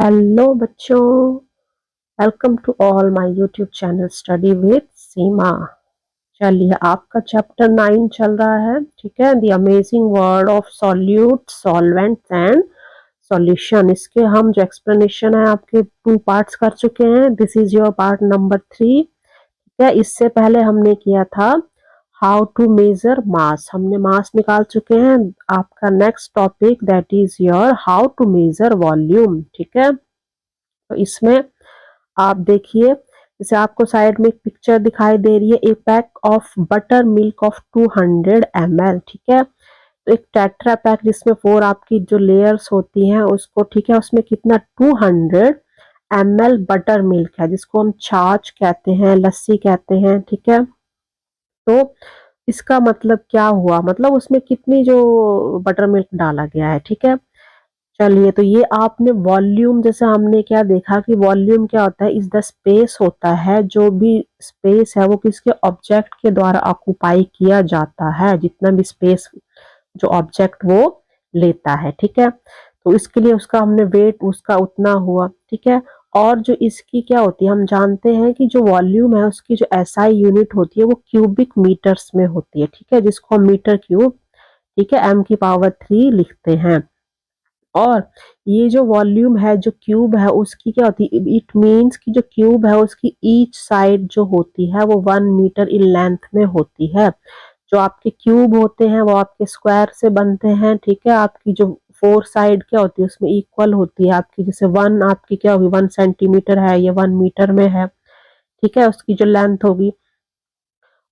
Hello बच्चों, welcome to all my YouTube channel study with Seema. चलिए, आपका चैप्टर 9 चल रहा है। ठीक है, the amazing world of solute solvents and solution. इसके हम जो एक्सप्लेनेशन है आपके 2 पार्ट्स कर चुके हैं। This is your part number 3। ठीक है, इससे पहले हमने किया था हाउ टू मेजर मास, हमने मास निकाल चुके हैं। आपका next topic that is your how to measure volume. ठीक है, तो इसमें आप देखिए, जैसे आपको साइड में एक पिक्चर दिखाई दे रही है, a pack of buttermilk of 200 ml। ठीक है, तो एक टेट्रा पैक जिसमें 4 आपकी जो लेयर्स होती हैं उसको, ठीक है, उसमें कितना 200 ml बटर मिल्क है, जिसको हम छाछ कहते हैं, लस्सी कहते हैं। ठीक है, तो इसका मतलब क्या हुआ, मतलब उसमें कितनी जो बटर मिल्क डाला गया है। ठीक है, चलिए, तो ये आपने वॉल्यूम, जैसे हमने क्या देखा कि वॉल्यूम क्या होता है, इज द स्पेस होता है, जो भी स्पेस है वो किसके ऑब्जेक्ट के द्वारा ऑक्युपाई किया जाता है, जितना भी स्पेस जो ऑब्जेक्ट वो लेता है। ठीक है, तो इसके लिए उसका हमने वेट उसका उतना हुआ। ठीक है, और जो इसकी क्या होती है, हम जानते हैं कि जो वॉल्यूम है उसकी जो एसआई यूनिट होती है वो क्यूबिक मीटर्स में होती है। ठीक है, जिसको हम मीटर क्यूब, ठीक है, m की पावर 3 लिखते हैं। और ये जो वॉल्यूम है, जो क्यूब है, उसकी क्या होती है, इट मीन्स कि जो क्यूब है उसकी ईच साइड जो होती है वो 1 मीटर इन लेंथ में होती है। जो आपके क्यूब होते हैं वो आपके स्क्वायर से बनते हैं। ठीक है, आपकी जो 4 साइड क्या होती है उसमें इक्वल होती है आपकी, जैसे 1 आपकी क्या होगी, 1 सेंटीमीटर है, ये 1 मीटर में है। ठीक है, उसकी जो लेंथ होगी।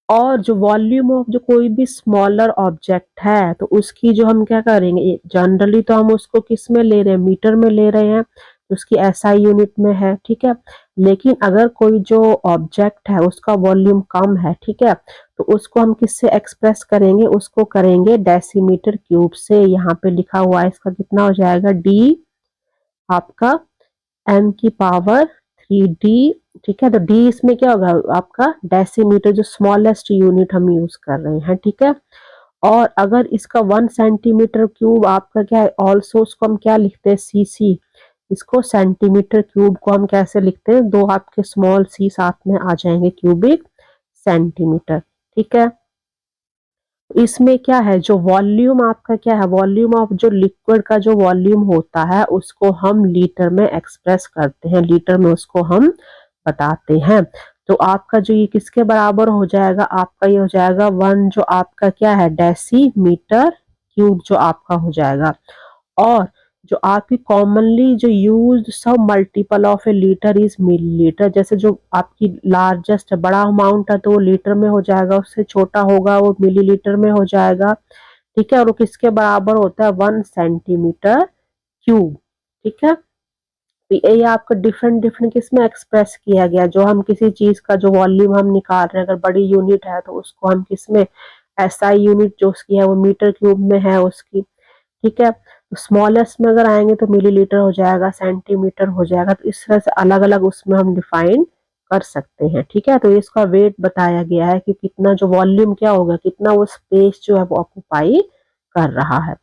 और जो वॉल्यूम ऑफ जो कोई भी स्मॉलर ऑब्जेक्ट है तो उसकी जो हम क्या करेंगे, जनरली तो हम उसको किस में ले रहे हैं, मीटर में ले रहे हैं, तो उसकी एसआई यूनिट में है। ठीक है, लेकिन अगर कोई जो ऑब्जेक्ट है उसका वॉल्यूम कम है, ठीक है, तो उसको हम किससे एक्सप्रेस करेंगे, उसको करेंगे डेसीमीटर क्यूब से। यहाँ पे लिखा हुआ है, इसका कितना हो जाएगा, डी आपका m की पावर 3d। ठीक है, तो d इसमें क्या होगा आपका डेसीमीटर, जो स्मॉलेस्ट यूनिट हम यूज कर रहे हैं। ठीक है, और अगर इसका 1 सेंटीमीटर क्यूब आपका क्या है, ऑल्सो उसको हम क्या लिखते हैं, सीसी। इसको सेंटीमीटर क्यूब को हम कैसे लिखते हैं, 2 आपके स्मॉल सी साथ में आ जाएंगे, क्यूबिक सेंटीमीटर। ठीक है, इसमें क्या है, जो वॉल्यूम आपका क्या है, वॉल्यूम ऑफ जो लिक्विड का जो वॉल्यूम होता है उसको हम लीटर में एक्सप्रेस करते हैं, लीटर में उसको हम बताते हैं। तो आपका जो ये किसके बराबर हो जाएगा, आपका ये हो जाएगा 1 जो आपका क्या है, डेसीमीटर क्यूब जो आपका हो जाएगा। और जो आपकी कॉमनली जो यूज्ड सब multiple of A litre is millilitre, जैसे जो आपकी लार्जेस्ट बड़ा अमाउंट है तो वो लीटर में हो जाएगा, उससे छोटा होगा वो मिलीलीटर में हो जाएगा। ठीक है, और वो किसके बराबर होता है, 1 सेंटीमीटर क्यूब। ठीक है, तो ये आपका डिफरेंट डिफरेंट किसमें एक्सप्रेस किया गया, जो हम किसी चीज का जो वॉल्यूम हम निकाल रहे हैं, अगर बड़ी यूनिट है तो उसको हम किसमें, एसआई यूनिट जो उसकी है वो मीटर क्यूब में है उसकी। ठीक है, तो स्मॉलेस्ट में अगर आएंगे तो मिलीलीटर हो जाएगा, सेंटीमीटर हो जाएगा, तो इस तरह से अलग अलग उसमें हम डिफाइन कर सकते हैं। ठीक है, तो इसका वेट बताया गया है कि कितना जो वॉल्यूम क्या होगा, कितना वो स्पेस जो है वो ऑक्युपाई कर रहा है।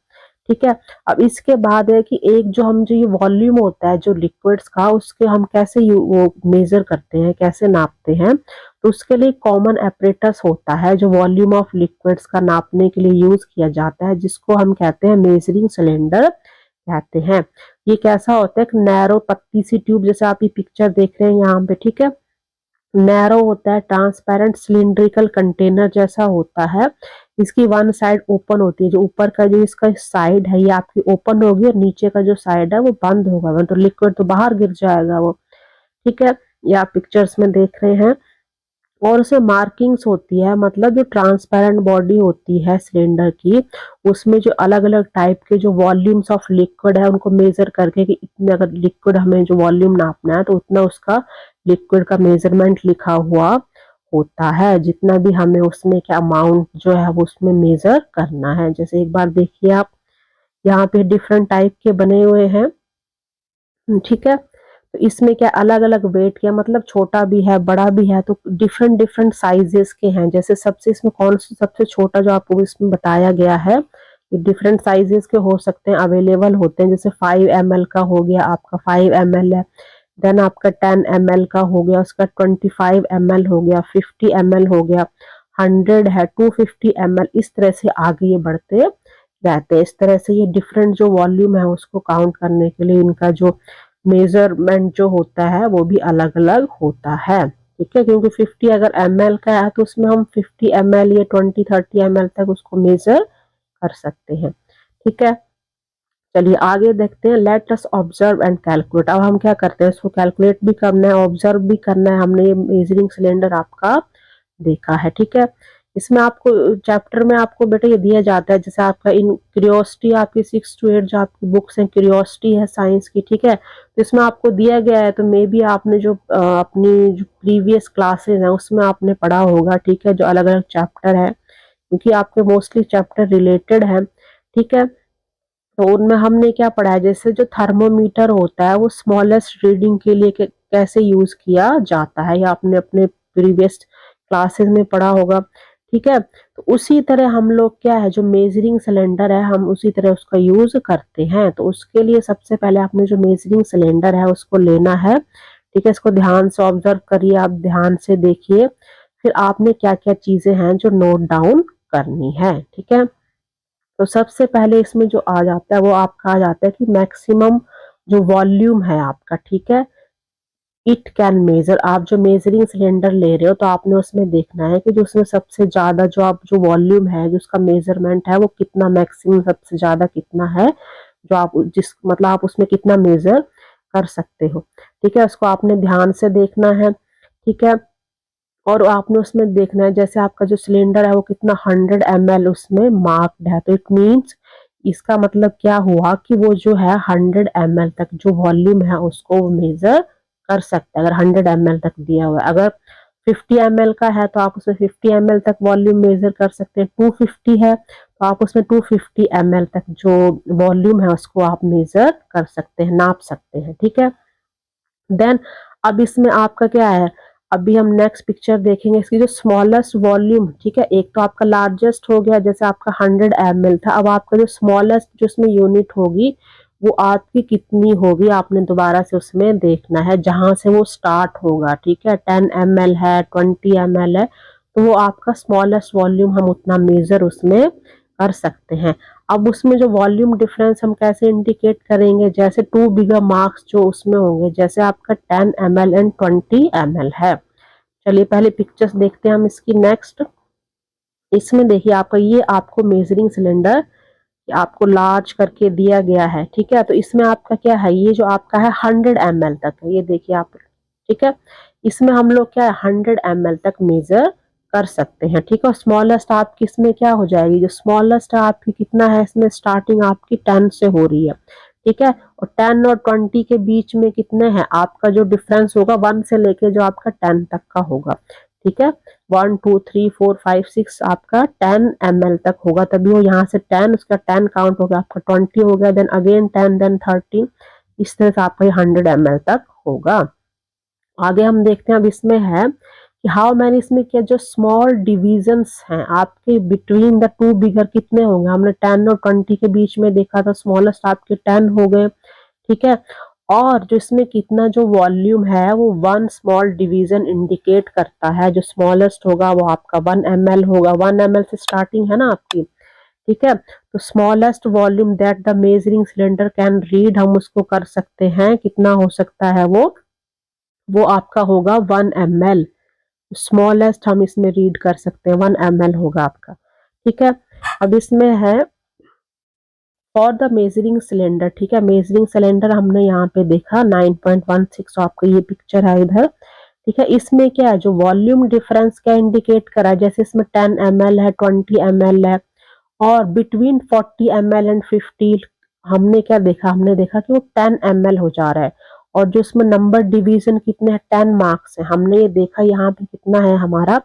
ठीक है, अब इसके बाद है कि एक जो हम जो ये वॉल्यूम होता है जो लिक्विड्स का, उसके हम कैसे वो मेजर करते हैं, कैसे नापते हैं, तो उसके लिए कॉमन एपरेटस होता है जो वॉल्यूम ऑफ लिक्विड्स का नापने के लिए यूज किया जाता है, जिसको हम कहते हैं मेजरिंग सिलेंडर कहते हैं। ये कैसा होता है, एक नैरो पतली सी ट्यूब, जैसे आप ये पिक्चर देख रहे हैं यहाँ पे। ठीक है, नैरो होता है, ट्रांसपेरेंट सिलिंड्रिकल कंटेनर जैसा होता है। इसकी 1 साइड ओपन होती है, जो ऊपर का जो इसका साइड है ये आपकी ओपन होगी और नीचे का जो साइड है वो बंद होगा, तो लिक्विड तो बाहर गिर जाएगा वो। ठीक है, ये आप पिक्चर्स में देख रहे हैं। और उसमें मार्किंग्स होती है, मतलब जो ट्रांसपेरेंट बॉडी होती है सिलेंडर की, उसमें जो अलग अलग टाइप के जो वॉल्यूम्स ऑफ लिक्विड है उनको मेजर करके कि इतने अगर लिक्विड हमें जो वॉल्यूम नापना है तो उतना उसका लिक्विड का मेजरमेंट लिखा हुआ होता है, जितना भी हमें उसमें क्या अमाउंट जो है वो उसमें मेजर करना है। जैसे एक बार देखिए आप, यहाँ पे डिफरेंट टाइप के बने हुए हैं। ठीक है, तो इसमें क्या अलग अलग वेट किया, मतलब छोटा भी है बड़ा भी है, तो डिफरेंट डिफरेंट साइजेस के हैं। जैसे सबसे इसमें कौन सा सबसे छोटा जो आपको इसमें बताया गया है, ये डिफरेंट साइजेस के हो सकते हैं, अवेलेबल होते हैं। जैसे 5 ml का हो गया आपका, 5 ml है। देन आपका 10 ml का हो गया, उसका 25 ml हो गया, 50 ml हो गया, 100 है, 250 ml, इस तरह से आगे ये बढ़ते रहते हैं। इस तरह से ये डिफरेंट जो वॉल्यूम है उसको काउंट करने के लिए इनका जो मेजरमेंट जो होता है वो भी अलग अलग होता है। ठीक है, क्योंकि 50 अगर ml का है तो उसमें हम 50 ml या 20-30 ml तक उसको मेजर कर सकते हैं। ठीक है, चलिए आगे देखते हैं। Let us observe and calculate. अब हम क्या करते हैं, इसको कैलकुलेट भी करना है, ऑब्जर्व भी करना है। हमने ये मेजरिंग सिलेंडर आपका देखा है। ठीक है, इसमें आपको चैप्टर में आपको बेटा ये दिया जाता है, जैसे आपका इन क्यूरियोसिटी आपकी 6 to 8 जो आपकी बुक्स हैं, क्यूरियोसिटी है साइंस की। ठीक है, तो इसमें आपको दिया गया है, तो मे बी आपने जो अपनी जो प्रीवियस क्लासेस हैं उसमें आपने पढ़ा होगा। ठीक है, जो अलग अलग चैप्टर है, क्योंकि आपके मोस्टली चैप्टर रिलेटेड है। ठीक है, तो उनमें हमने क्या पढ़ा है, जैसे जो थर्मोमीटर होता है वो स्मॉलेस्ट रीडिंग के लिए कैसे यूज किया जाता है, या आपने अपने प्रीवियस क्लासेस में पढ़ा होगा। ठीक है, तो उसी तरह हम लोग क्या है, जो मेजरिंग सिलेंडर है हम उसी तरह उसका यूज करते हैं। तो उसके लिए सबसे पहले आपने जो मेजरिंग सिलेंडर है उसको लेना है। ठीक है, इसको ध्यान से ऑब्जर्व करिए, आप ध्यान से देखिए, फिर आपने क्या क्या चीजें हैं जो नोट डाउन करनी है। ठीक है, तो सबसे पहले इसमें जो आ जाता है वो आपका आ जाता है कि मैक्सिमम जो वॉल्यूम है आपका। ठीक है, इट कैन मेजर। आप जो मेजरिंग सिलेंडर ले रहे हो तो आपने उसमें देखना है कि जो उसमें सबसे ज्यादा जो आप जो वॉल्यूम है, जो उसका मेजरमेंट है वो कितना, मैक्सिमम सबसे ज्यादा कितना है, जो आप जिस मतलब आप उसमें कितना मेजर कर सकते हो। ठीक है, उसको आपने ध्यान से देखना है। ठीक है, और आपने उसमें देखना है जैसे आपका जो सिलेंडर है वो कितना 100 ml उसमें मार्क्ड है, तो इट मींस इसका मतलब क्या हुआ कि वो जो है 100 ml तक जो वॉल्यूम है उसको वो मेजर कर सकता है, अगर 100 ml तक दिया हुआ है। अगर 50 ml का है तो आप उसमें 50 ml तक वॉल्यूम मेजर कर सकते हैं। 250 है तो आप उसमें 250 ml तक जो वॉल्यूम है उसको आप मेजर कर सकते हैं, नाप सकते हैं। ठीक है, देन अब इसमें आपका क्या है, अभी हम नेक्स्ट पिक्चर देखेंगे इसकी जो स्मॉलेस्ट वॉल्यूम। ठीक है, एक तो आपका लार्जेस्ट हो गया, जैसे आपका 100 ml था, अब आपका जो स्मॉलेस्ट जो इसमें यूनिट होगी वो आपकी कितनी होगी, आपने दोबारा से उसमें देखना है जहां से वो स्टार्ट होगा। ठीक है, 10 ml है, 20 ml है, तो वो आपका स्मॉलेस्ट वॉल्यूम हम उतना मेजर उसमें कर सकते हैं। अब उसमें जो वॉल्यूम डिफरेंस हम कैसे इंडिकेट करेंगे, जैसे 2 बिगर मार्क्स जो उसमें होंगे, जैसे आपका 10 ml एंड 20 ml है। चलिए पहले पिक्चर्स देखते हैं हम इसकी नेक्स्ट। इसमें देखिए आपका ये आपको मेजरिंग सिलेंडर आपको लार्ज करके दिया गया है। ठीक है, तो इसमें आपका क्या है, ये जो आपका है 100 ml तक है, ये देखिए आप। ठीक है, इसमें हम लोग क्या है 100 ml तक मेजर कर सकते हैं। ठीक है, और स्मॉलेस्ट आपकी इसमें क्या हो जाएगी, जो स्मॉलेस्ट आपकी कितना है, इसमें स्टार्टिंग आपकी 10 से हो रही है। ठीक है, और 10 और 20 के बीच में कितने हैं, आपका जो डिफरेंस होगा 1 से लेके जो आपका 10 तक का होगा। ठीक है, 1 2 3 4 5 6 आपका 10 ml तक होगा, तभी वो यहाँ से 10, उसका 10 काउंट हो गया, आपका 20 हो गया, देन अगेन 10, देन 30, इस तरह से आपका ये 100 ml तक होगा। आगे हम देखते हैं, अब इसमें है कि हाउ मैनी, इसमें क्या जो स्मॉल डिविजन्स हैं आपके बिटवीन द टू बिगर कितने होंगे, हमने 10 और 20 के बीच में देखा था, स्मॉलेस्ट आपके 10 हो गए। ठीक है, और जो इसमें कितना जो वॉल्यूम है वो 1 स्मॉल डिवीजन इंडिकेट करता है, जो स्मॉलेस्ट होगा वो आपका 1 ml होगा, 1 ml से स्टार्टिंग है ना आपकी। ठीक है, तो smallest volume that the measuring cylinder can read, हम उसको कर सकते हैं, कितना हो सकता है वो आपका होगा 1 ml। स्मॉलेस्ट हम इसमें रीड कर सकते हैं 1 ml होगा आपका। ठीक है, अब इसमें है फॉर द मेजरिंग सिलेंडर। ठीक है, मेजरिंग सिलेंडर हमने यहाँ पे देखा 9.16, आपको ये पिक्चर है इधर। ठीक है, इसमें क्या है, जो वॉल्यूम डिफरेंस क्या इंडिकेट करा है, जैसे इसमें 10 ml है, 20 ml है, और बिटवीन 40 ml एंड 50 हमने क्या देखा, हमने देखा कि वो 10 ml हो जा रहा है, और जो इसमें नंबर डिवीजन कितने हैं, 10 मार्क्स है, हमने ये देखा यहाँ पे कितना है हमारा।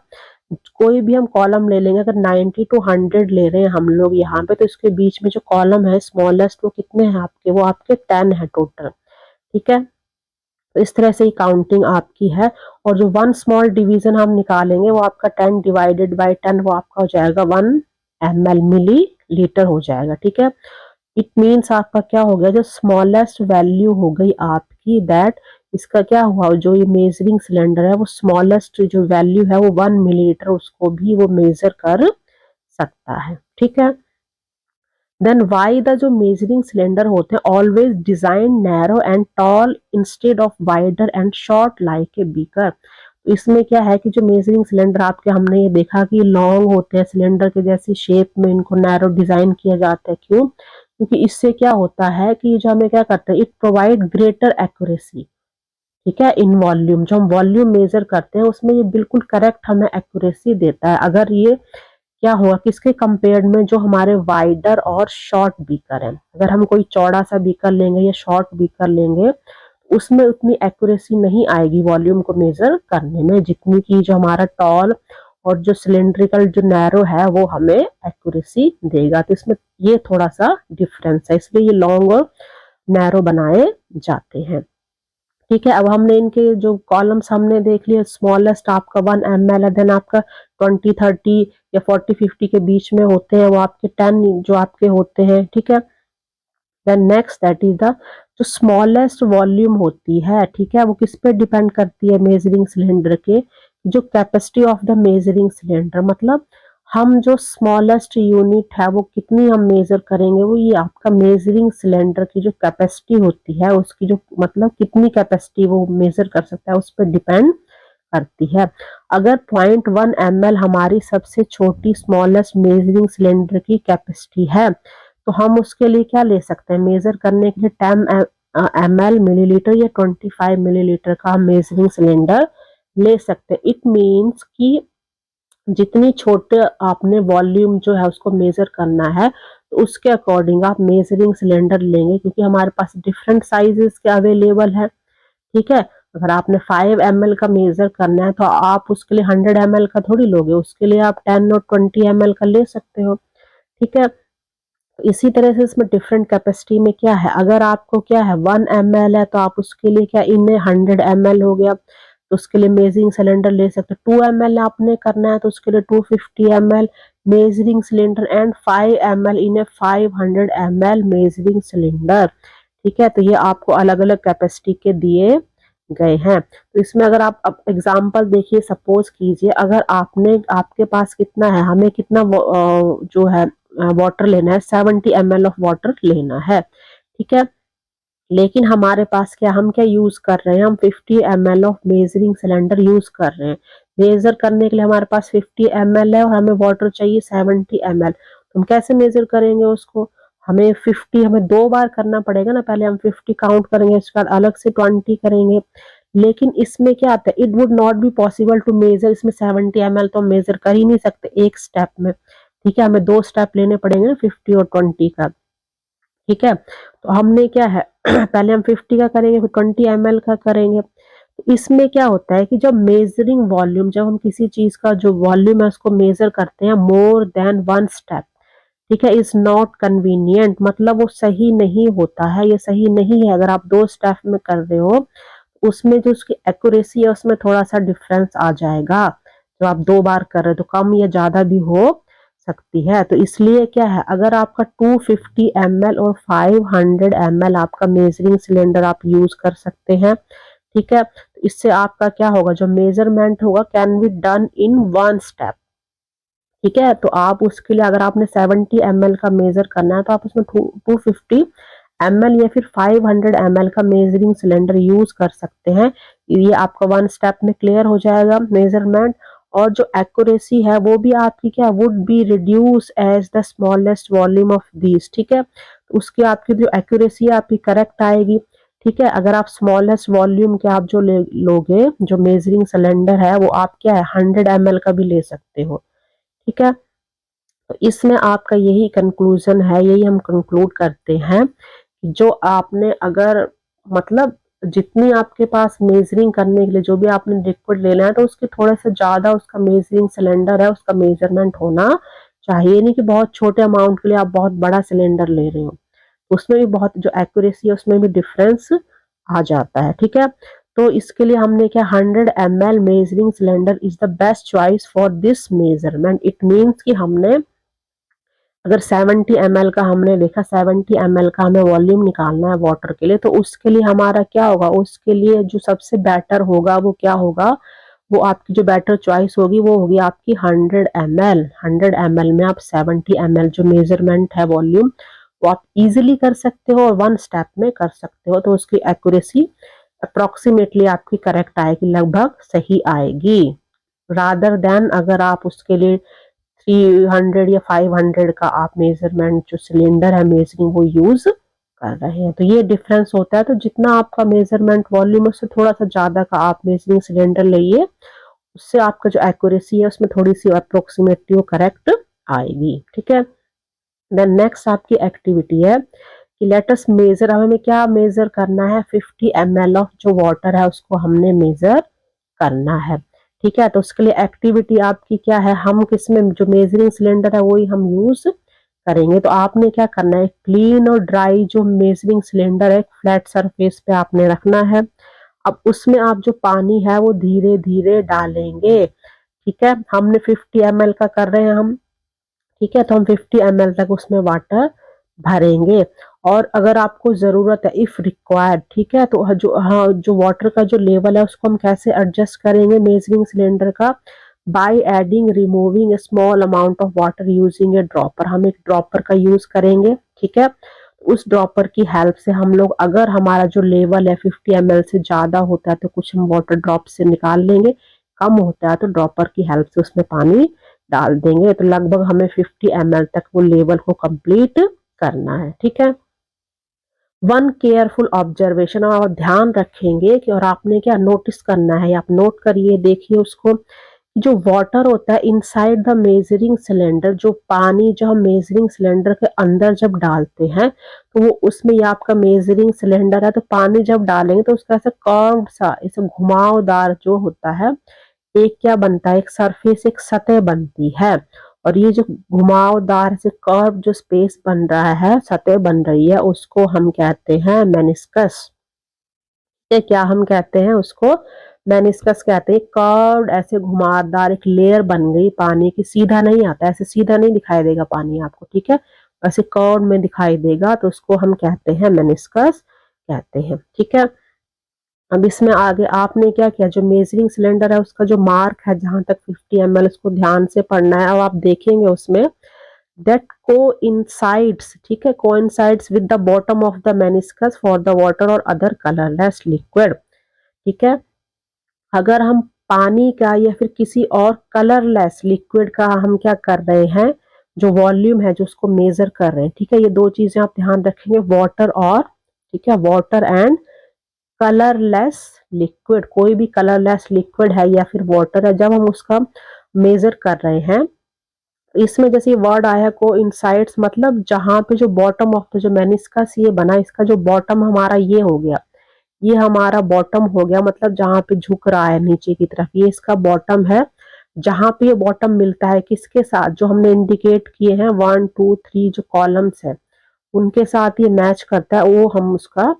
कोई भी हम कॉलम ले लेंगे, अगर 90 to 100 ले रहे हैं हम लोग यहाँ पे, तो इसके बीच में जो कॉलम है स्मॉलेस्ट वो कितने हैं आपके, वो आपके 10 है टोटल। ठीक है, तो इस तरह से ही काउंटिंग आपकी है, और जो 1 स्मॉल डिवीजन हम निकालेंगे वो आपका 10 डिवाइडेड बाय 10, वो आपका हो जाएगा 1 ml मिली लीटर हो जाएगा, ठीक है। इट मीन्स आपका क्या हो गया, जो स्मॉलेस्ट वैल्यू हो गई आपकी, दैट इसका क्या हुआ, जो ये मेजरिंग सिलेंडर है वो स्मॉलेस्ट जो वैल्यू है वो 1 मिलीलीटर, उसको भी वो मेजर कर सकता है, ठीक है। देन वाई द जो मेजरिंग सिलेंडर होते हैं always design narrow and tall instead of wider and short like a beaker. तो इसमें क्या है कि जो मेजरिंग सिलेंडर आपके, हमने ये देखा कि लॉन्ग होते हैं, सिलेंडर के जैसी शेप में इनको नैरो डिजाइन किया जाता है, क्यों, क्योंकि इससे क्या होता है कि जो हमें क्या करता है, इट प्रोवाइड ग्रेटर एक्यूरेसी, ठीक है, इन वॉल्यूम, जो हम वॉल्यूम मेजर करते हैं उसमें ये बिल्कुल करेक्ट हमें एक्यूरेसी देता है। अगर ये क्या होगा, किसके कंपेयर्ड में, जो हमारे वाइडर और शॉर्ट बीकर है, अगर हम कोई चौड़ा सा बीकर लेंगे या शॉर्ट बीकर लेंगे, उसमें उतनी एक्यूरेसी नहीं आएगी वॉल्यूम को मेजर करने में, जितनी की जो हमारा टॉल और जो सिलेंड्रिकल जो नैरो है वो हमें एक्यूरेसी देगा। तो इसमें ये थोड़ा सा डिफरेंस है, इसलिए ये लॉन्ग और नैरो बनाए जाते हैं, ठीक है। अब हमने इनके जो कॉलम्स हमने देख लिए, स्मॉलेस्ट आपका 1 ml है, देन आपका 20-30 या 40-50 के बीच में होते हैं वो आपके 10 जो आपके होते हैं, ठीक है। Then next that is the जो स्मॉलेस्ट वॉल्यूम होती है, ठीक है, वो किस पे डिपेंड करती है, मेजरिंग सिलेंडर के जो capacity of the measuring cylinder, मतलब हम जो स्मॉलेस्ट यूनिट है वो कितनी हम मेजर करेंगे, वो ये आपका मेजरिंग सिलेंडर की जो कैपेसिटी होती है उसकी जो मतलब कितनी कैपेसिटी वो मेजर कर सकता है उस पर डिपेंड करती है। अगर 0.1 ml हमारी सबसे छोटी स्मॉलेस्ट मेजरिंग सिलेंडर की कैपेसिटी है, तो हम उसके लिए क्या ले सकते हैं, मेजर करने के लिए 10 ml मिलीलीटर या 25 मिलीलीटर का मेजरिंग सिलेंडर ले सकते हैं। इट मीन्स कि जितनी छोटे आपने वॉल्यूम जो है उसको मेजर करना है, तो उसके अकॉर्डिंग आप मेजरिंग सिलेंडर लेंगे, क्योंकि हमारे पास डिफरेंट साइजेस के अवेलेबल है, ठीक है। अगर आपने 5 ml का मेजर करना है तो आप उसके लिए 100 ml का थोड़ी लोगे, उसके लिए आप 10 और 20 ml का ले सकते हो, ठीक है। तो इसी तरह से इसमें डिफरेंट कैपेसिटी में क्या है, अगर आपको क्या है 1 ml है तो आप उसके लिए क्या इन्हें 100 ml हो गया, तो उसके लिए मेजरिंग सिलेंडर ले सकते हो। 2 ml आपने करना है तो उसके लिए 250 ml measuring cylinder and 5 ml इन्हें 500 ml मेजरिंग सिलेंडर, ठीक है। तो ये आपको अलग अलग कैपेसिटी के दिए गए हैं। तो इसमें अगर आप अब एग्जांपल देखिए, सपोज कीजिए अगर आपने, आपके पास कितना है, हमें कितना जो है वाटर लेना है, 70 ml ऑफ वाटर लेना है, ठीक है। लेकिन हमारे पास क्या, हम क्या यूज कर रहे हैं, हम 50 ml of measuring cylinder use कर रहे हैं। मेजर करने के लिए हमारे पास 50 ml है और हमें वाटर चाहिए 70 ml, तो हम कैसे मेजर करेंगे उसको, हमें 50 हमें 2 बार करना पड़ेगा ना, पहले हम 50 काउंट करेंगे, उसके बाद अलग से 20 करेंगे। लेकिन इसमें क्या आता है, it would not be possible to measure, इसमें 70 ml तो मेजर कर ही नहीं सकते एक स्टेप में, ठीक है, हमें 2 स्टेप लेने पड़ेंगे ना 50 और 20 का, ठीक है। तो हमने क्या है पहले हम 50 का करेंगे, फिर 20 ml का करेंगे। तो इसमें क्या होता है कि जब मेजरिंग वॉल्यूम, जब हम किसी चीज का जो वॉल्यूम है उसको मेजर करते हैं मोर देन 1 स्टेप, ठीक है, इज नॉट कन्वीनियंट, मतलब वो सही नहीं होता है, ये सही नहीं है। अगर आप 2 स्टेप में कर रहे हो, उसमें जो उसकी एक्यूरेसी है उसमें थोड़ा सा डिफरेंस आ जाएगा, जब आप 2 बार कर रहे हो तो कम या ज्यादा भी हो सकती है। तो इसलिए क्या है, अगर आपका 250 ml और 500 ml आपका मेजरिंग सिलेंडर आप यूज कर सकते हैं, ठीक है। तो इससे आपका क्या होगा, जो मेजरमेंट होगा can be done in 1 step, ठीक है। तो आप उसके लिए अगर आपने 70 ml का मेजर करना है तो आप उसमें 250 ml या फिर 500 ml का मेजरिंग सिलेंडर यूज कर सकते हैं। ये आपका 1 स्टेप में क्लियर हो जाएगा मेजरमेंट, और जो एक्यूरेसी है वो भी आपकी क्या would be reduce as the smallest volume of these, ठीक है। तो उसकी आपकी जो एक्यूरेसी है आपकी करेक्ट आएगी, ठीक है। अगर आप स्मॉलेस्ट वॉल्यूम के आप जो लोगे, जो मेजरिंग सिलेंडर है वो आप क्या है 100 ml का भी ले सकते हो, ठीक है। तो इसमें आपका यही कंक्लूजन है, यही हम कंक्लूड करते हैं कि जो आपने अगर मतलब जितनी आपके पास मेजरिंग करने के लिए जो भी आपने लिक्विड लेना है, तो उसके थोड़ा सा ज्यादा उसका मेजरिंग सिलेंडर है उसका मेजरमेंट होना चाहिए, नहीं कि बहुत छोटे अमाउंट के लिए आप बहुत बड़ा सिलेंडर ले रहे हो, उसमें भी बहुत जो एक्यूरेसी है उसमें भी डिफरेंस आ जाता है, ठीक है। तो इसके लिए हमने क्या 100 ml measuring cylinder is the best choice for this measurement. It means कि हमने अगर 70 ml का हमने देखा, 70 ml का हमें वॉल्यूम निकालना है वाटर के लिए, तो उसके लिए हमारा क्या होगा, उसके लिए जो सबसे बेटर होगा वो क्या होगा, वो आपकी जो बेटर चॉइस होगी वो होगी आपकी 100 ml। 100 ml में आप 70 ml जो मेजरमेंट है वॉल्यूम, वो आप इजीली कर सकते हो और वन स्टेप में कर सकते हो, तो उसकी एक्यूरेसी अप्रोक्सीमेटली आपकी करेक्ट आएगी, लगभग सही आएगी, रादर देन अगर आप उसके लिए 300 या 500 का आप मेजरमेंट जो सिलेंडर है मेजरिंग वो यूज कर रहे हैं, तो ये डिफरेंस होता है। तो जितना आपका मेजरमेंट वॉल्यूम उससे थोड़ा सा ज्यादा का आप मेजरिंग सिलेंडर लेइए, उससे आपका जो एक्यूरेसी है उसमें थोड़ी सी अप्रोक्सीमेटली वो करेक्ट आएगी, ठीक है। देन नेक्स्ट आपकी एक्टिविटी है कि लेट अस मेजर, अब हमें क्या मेजर करना है, 50 ml ऑफ जो वाटर है उसको हमने मेजर करना है, ठीक है। तो उसके लिए एक्टिविटी आपकी क्या है, हम किसमें जो मेजरिंग सिलेंडर है वही हम यूज करेंगे। तो आपने क्या करना है, क्लीन और ड्राई जो मेजरिंग सिलेंडर है फ्लैट सरफेस पे आपने रखना है। अब उसमें आप जो पानी है वो धीरे धीरे डालेंगे, ठीक है। हमने 50 ml का कर रहे हैं हम, ठीक है, तो हम 50 ml तक उसमें वाटर भरेंगे। और अगर आपको जरूरत है, इफ रिक्वायर्ड, ठीक है, तो जो वाटर का जो लेवल है उसको हम कैसे एडजस्ट करेंगे मेजरिंग सिलेंडर का, by adding removing small amount of water using A dropper. हम एक ड्रॉपर का यूज करेंगे, ठीक है। उस ड्रॉपर की हेल्प से हम लोग, अगर हमारा जो लेवल है 50 ml से ज्यादा होता है तो कुछ हम वाटर ड्रॉप से निकाल लेंगे, कम होता है तो ड्रॉपर की हेल्प से उसमें पानी डाल देंगे। तो लगभग हमें 50 ml तक वो लेवल को कंप्लीट करना है, ठीक है। वन केयरफुल ऑब्जर्वेशन, आप ध्यान रखेंगे कि, और आपने क्या नोटिस करना है, आप नोट करिए, देखिए उसको, जो वाटर होता है इनसाइड द मेजरिंग सिलेंडर, जो पानी जो हम मेजरिंग सिलेंडर के अंदर जब डालते हैं तो वो उसमें, ये आपका मेजरिंग सिलेंडर है, तो पानी जब डालेंगे तो उसका ऐसा कर्व सा, ऐसा घुमावदार जो होता है, एक क्या बनता है, एक सरफेस, एक सतह बनती है। और ये जो घुमावदार से कर्व जो स्पेस बन रहा है, सतह बन रही है, उसको हम कहते हैं मेनिस्कस। ये क्या हम कहते हैं उसको, मेनिस्कस कहते हैं। कर्व्ड ऐसे घुमावदार एक लेयर बन गई पानी की, सीधा नहीं आता, ऐसे सीधा नहीं दिखाई देगा पानी आपको, ठीक है, ऐसे कर्व में दिखाई देगा, तो उसको हम कहते हैं मेनिस्कस कहते हैं, ठीक है। अब इसमें आगे आपने क्या किया, जो मेजरिंग सिलेंडर है उसका जो मार्क है जहां तक 50 ml, उसको ध्यान से पढ़ना है। अब आप देखेंगे उसमें दैट कोइंसाइड्स, ठीक है, coincides with the bottom of the meniscus for the water और अदर कलरलेस लिक्विड, ठीक है। अगर हम पानी का या फिर किसी और कलरलेस लिक्विड का हम क्या कर रहे हैं, जो वॉल्यूम है जो उसको मेजर कर रहे हैं, ठीक है, ये दो चीजें आप ध्यान रखेंगे, वाटर और, ठीक है, वाटर एंड कलरलेस लिक्विड, कोई भी कलरलेस लिक्विड है या फिर वाटर है, जब हम उसका मेजर कर रहे हैं, इसमें जैसे ये वर्ड आया को इनसाइड्स, मतलब जहां पे जो बॉटम ऑफ द जो मेनिस्कस ये बना, इसका जो बॉटम हमारा ये हो गया, ये हमारा बॉटम हो गया, मतलब जहां पे झुक रहा है नीचे की तरफ, ये इसका बॉटम है। जहां पे ये बॉटम मिलता है किसके साथ, जो हमने इंडिकेट किए हैं 1 2 3 जो कॉलम्स है उनके साथ ये मैच करता है, वो हम उसका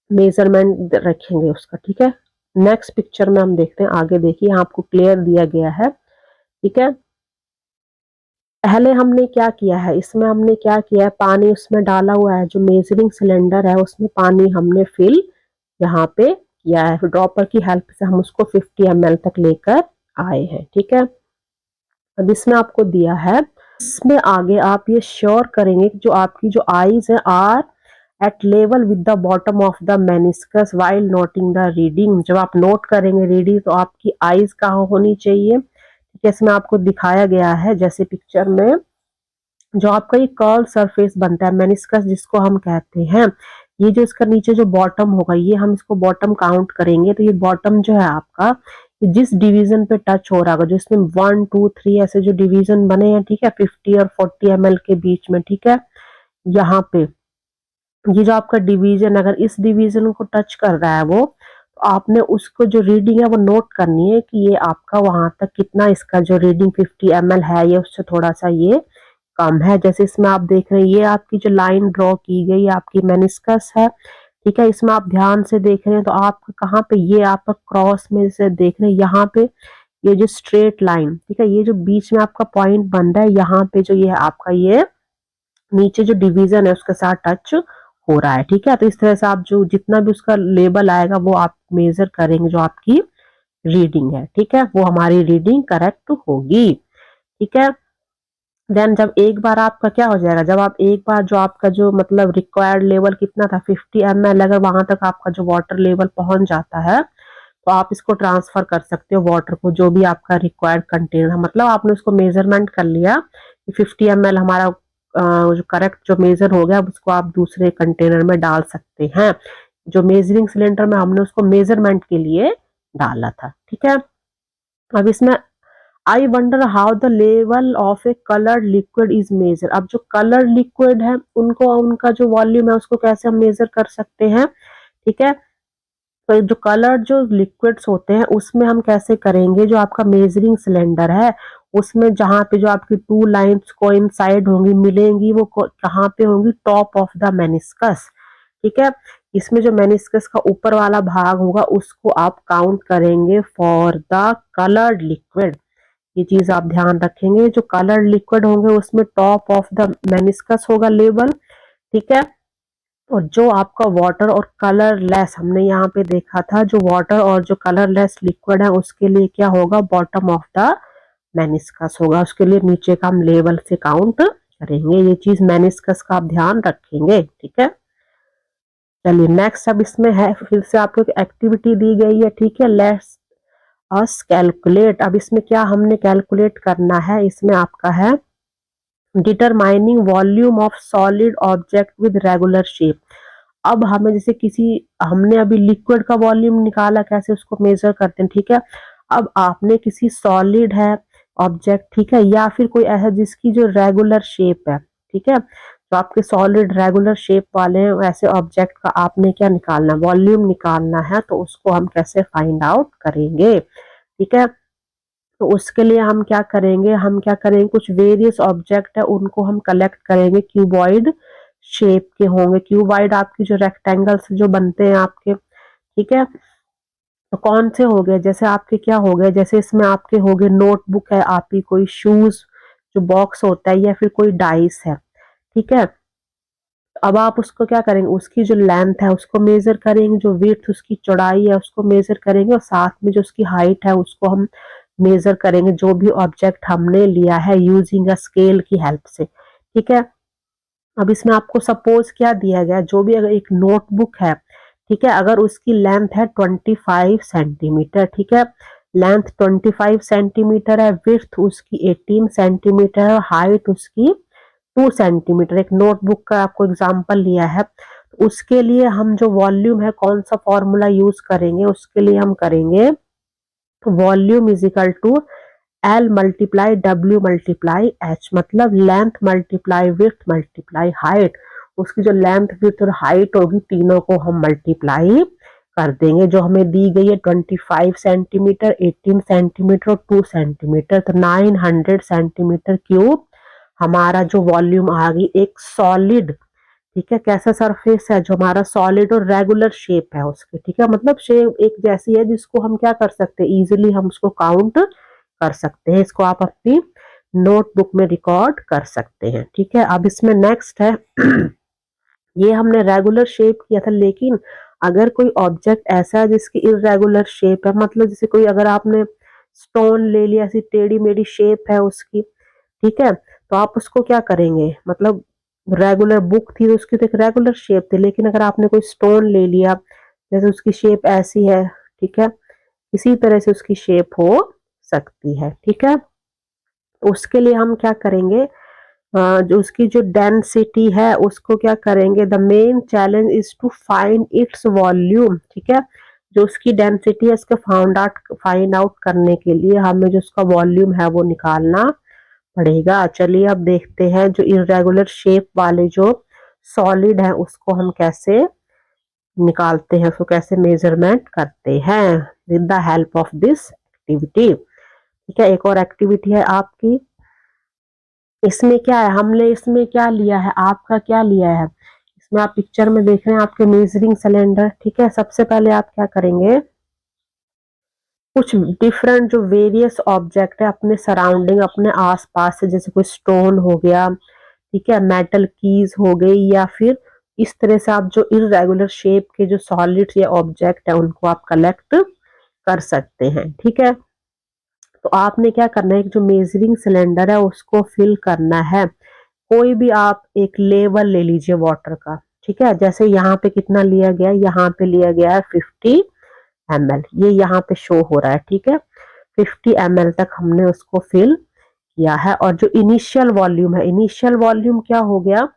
मेजरमेंट रखेंगे उसका, ठीक है। नेक्स्ट पिक्चर में हम देखते हैं, आगे देखिए आपको क्लियर दिया गया है, ठीक है। पहले हमने क्या किया है, इसमें हमने क्या किया है, पानी उसमें डाला हुआ है, जो मेजरिंग सिलेंडर है उसमें पानी हमने फिल यहाँ पे किया है, फिर ड्रॉपर की हेल्प से हम उसको 50 ml तक लेकर आए हैं, ठीक है। अब इसमें आपको दिया है, इसमें आगे आप ये श्योर करेंगे कि जो आपकी जो आईज है are at level with the bottom of the meniscus while noting the reading. जब आप नोट करेंगे रीडिंग तो आपकी आईज कहाँ होनी चाहिए, ठीक है, इसमें आपको दिखाया गया है जैसे पिक्चर में, जो आपका ये कर्व सरफेस बनता है मेनिस्कस जिसको हम कहते हैं, ये जो इसका नीचे जो बॉटम होगा, ये हम इसको बॉटम काउंट करेंगे, तो ये बॉटम जो है आपका, जिस डिवीजन पे टच हो रहा होगा, जो इसमें 1 2 3 ऐसे जो डिवीजन बने हैं, ठीक है, 50 और 40 ml के बीच में, ठीक है, यहाँ पे ये जो आपका डिवीजन, अगर इस डिवीजन को टच कर रहा है वो, तो आपने उसको जो रीडिंग है वो नोट करनी है कि ये आपका वहां तक कितना, इसका जो रीडिंग 50 ml है ये उससे थोड़ा सा ये कम है। जैसे इसमें आप देख रहे हैं ये आपकी जो लाइन ड्रॉ की गई आपकी मेनिस्कस है, ठीक है, इसमें आप ध्यान से देख रहे हैं तो आपका कहाँ पे, ये आपका क्रॉस में से देख रहे हैं यहाँ पे, ये जो स्ट्रेट लाइन, ठीक है, ये जो बीच में आपका पॉइंट बन रहा है यहाँ पे, जो ये आपका ये नीचे जो डिवीजन है उसके साथ टच हो रहा है, ठीक है। तो इस तरह से आप जो जितना भी उसका लेबल आएगा वो आप मेजर करेंगे, जो आपकी रीडिंग है, ठीक है, वो हमारी रीडिंग करेक्ट होगी, ठीक है। देन जब एक बार आपका क्या हो जाएगा, जब आप एक बार जो आपका जो मतलब रिक्वायर्ड लेवल कितना था 50 ml, अगर वहां तक आपका जो वाटर लेवल पहुंच जाता है तो आप इसको ट्रांसफर कर सकते हो वाटर को, जो भी आपका रिक्वायर्ड कंटेनर है, मतलब आपने उसको मेजरमेंट कर लिया कि 50 ml हमारा जो करेक्ट जो मेजर हो गया उसको आप दूसरे कंटेनर में डाल सकते हैं। जो मेजरिंग सिलेंडर में हमने उसको मेजरमेंट के लिए डाला था, ठीक है। अब इसमें I wonder how the level of a coloured liquid is measure. अब जो कलर्ड लिक्विड है उनको उनका जो वॉल्यूम है उसको कैसे हम मेजर कर सकते हैं, ठीक है। तो जो कलर्ड जो लिक्विड्स होते हैं उसमें हम कैसे करेंगे, जो आपका मेजरिंग सिलेंडर है उसमें जहां पे जो आपकी टू लाइंस कोइंसाइड होंगी मिलेंगी वो कहाँ पे होंगी, टॉप ऑफ द मेनिस्कस, ठीक है। इसमें जो मेनिस्कस का ऊपर वाला भाग होगा उसको आप काउंट करेंगे फॉर द कलर्ड लिक्विड। ये चीज आप ध्यान रखेंगे, जो कलर्ड लिक्विड होंगे उसमें टॉप ऑफ द मेनिस्कस होगा लेबल, ठीक है। और जो आपका वाटर और कलरलेस हमने यहाँ पे देखा था, जो वाटर और जो कलरलेस लिक्विड है उसके लिए क्या होगा, बॉटम ऑफ द मेनिस्कस होगा, उसके लिए नीचे का हम लेवल से काउंट करेंगे। ये चीज मेनिस्कस का आप ध्यान रखेंगे, ठीक है। चलिए नेक्स्ट, अब इसमें है फिर से आपको एक एक्टिविटी दी गई है, ठीक है, लेट्स अस कैलकुलेट। अब इसमें क्या हमने कैलकुलेट करना है, इसमें आपका है determining volume of solid object with regular shape. अब हमें जैसे किसी हमने अभी लिक्विड का वॉल्यूम निकाला, कैसे उसको मेजर करते हैं, ठीक है। अब आपने किसी सॉलिड है ऑब्जेक्ट, ठीक है, या फिर कोई ऐसा जिसकी जो रेगुलर शेप है, ठीक है, तो आपके सॉलिड रेगुलर शेप वाले हैं ऐसे ऑब्जेक्ट का आपने क्या निकालना, वॉल्यूम निकालना है। तो उसको हम कैसे फाइंड आउट करेंगे, ठीक है। तो उसके लिए हम क्या करेंगे, कुछ वेरियस ऑब्जेक्ट है उनको हम कलेक्ट करेंगे, क्यूबॉइड शेप के होंगे, क्यूबॉइड आपकी जो रेक्टेंगल्स जो बनते हैं आपके, ठीक है। तो कौन से हो गए, जैसे आपके क्या हो गए, जैसे इसमें आपके हो गए नोटबुक है आपकी, कोई शूज जो बॉक्स होता है, या फिर कोई डाइस है, ठीक है। अब आप उसको क्या करेंगे, उसकी जो लेंथ है उसको मेजर करेंगे, जो विड्थ उसकी चौड़ाई है उसको मेजर करेंगे, और साथ में जो उसकी हाइट है उसको हम मेजर करेंगे, जो भी ऑब्जेक्ट हमने लिया है यूजिंग अ स्केल की हेल्प से, ठीक है। अब इसमें आपको सपोज क्या दिया गया, जो भी अगर एक नोटबुक है, ठीक है, अगर उसकी लेंथ है 25 सेंटीमीटर, ठीक है, लेंथ 25 सेंटीमीटर है, विड्थ उसकी 18 सेंटीमीटर है, हाइट उसकी 2 सेंटीमीटर, एक नोटबुक का आपको एग्जांपल लिया है। तो उसके लिए हम जो वॉल्यूम है कौन सा फॉर्मूला यूज करेंगे, उसके लिए हम करेंगे volume is equal to L multiply W multiply H, मतलब length multiply width multiply height. उसकी जो लेंथ विड्थ और हाइट होगी तीनों को हम मल्टीप्लाई कर देंगे, जो हमें दी गई है 25 सेंटीमीटर, 18 सेंटीमीटर और 2 सेंटीमीटर, तो 900 सेंटीमीटर क्यूब हमारा जो वॉल्यूम आ गई एक सॉलिड, ठीक है, कैसा सरफेस है, जो हमारा सॉलिड और रेगुलर शेप है उसके, ठीक है, मतलब शेप एक जैसी है जिसको हम क्या कर सकते हैं, इजीली हम उसको काउंट कर सकते हैं। इसको आप अपनी नोटबुक में रिकॉर्ड कर सकते हैं, ठीक है। अब इसमें नेक्स्ट है ये हमने रेगुलर शेप किया था, लेकिन अगर कोई ऑब्जेक्ट ऐसा है जिसकी इरेगुलर शेप है, मतलब जैसे कोई अगर आपने स्टोन ले लिया, ऐसी टेढ़ी मेढ़ी शेप है उसकी, ठीक है, तो आप उसको क्या करेंगे, मतलब रेगुलर बुक थी तो उसकी तो एक रेगुलर शेप थी, लेकिन अगर आपने कोई स्टोन ले लिया जैसे उसकी शेप ऐसी है, ठीक है, इसी तरह से उसकी शेप हो सकती है, ठीक है। तो उसके लिए हम क्या करेंगे, जो उसकी जो डेंसिटी है उसको क्या करेंगे, the main challenge is to find its volume, ठीक है, जो उसकी डेंसिटी है इसको फाइंड आउट करने के लिए हमें जो उसका वॉल्यूम है वो निकालना पड़ेगा। चलिए अब देखते हैं जो इरेगुलर शेप वाले जो सॉलिड है उसको हम कैसे निकालते हैं, उसको कैसे मेजरमेंट करते हैं with the help of this activity, ठीक है। एक और एक्टिविटी है आपकी, इसमें क्या है, हमने इसमें क्या लिया है, आपका क्या लिया है, इसमें आप पिक्चर में देख रहे हैं आपके मेजरिंग सिलेंडर, ठीक है। सबसे पहले आप क्या करेंगे, कुछ डिफरेंट जो वेरियस ऑब्जेक्ट है अपने सराउंडिंग अपने आसपास से, जैसे कोई स्टोन हो गया, ठीक है, मेटल कीज हो गई, या फिर इस तरह से आप जो इरेगुलर शेप के जो सॉलिड्स या ऑब्जेक्ट है उनको आप कलेक्ट कर सकते हैं। ठीक है, तो आपने क्या करना है, जो मेजरिंग सिलेंडर है उसको फिल करना है। कोई भी आप एक लेवल ले लीजिए वाटर का। ठीक है, जैसे यहाँ पे कितना लिया गया है, यहाँ पे लिया गया है 50 ml, ये यहाँ पे शो हो रहा है। ठीक है, 50 ml तक हमने उसको फिल किया है। और जो इनिशियल वॉल्यूम है, इनिशियल वॉल्यूम क्या हो गया,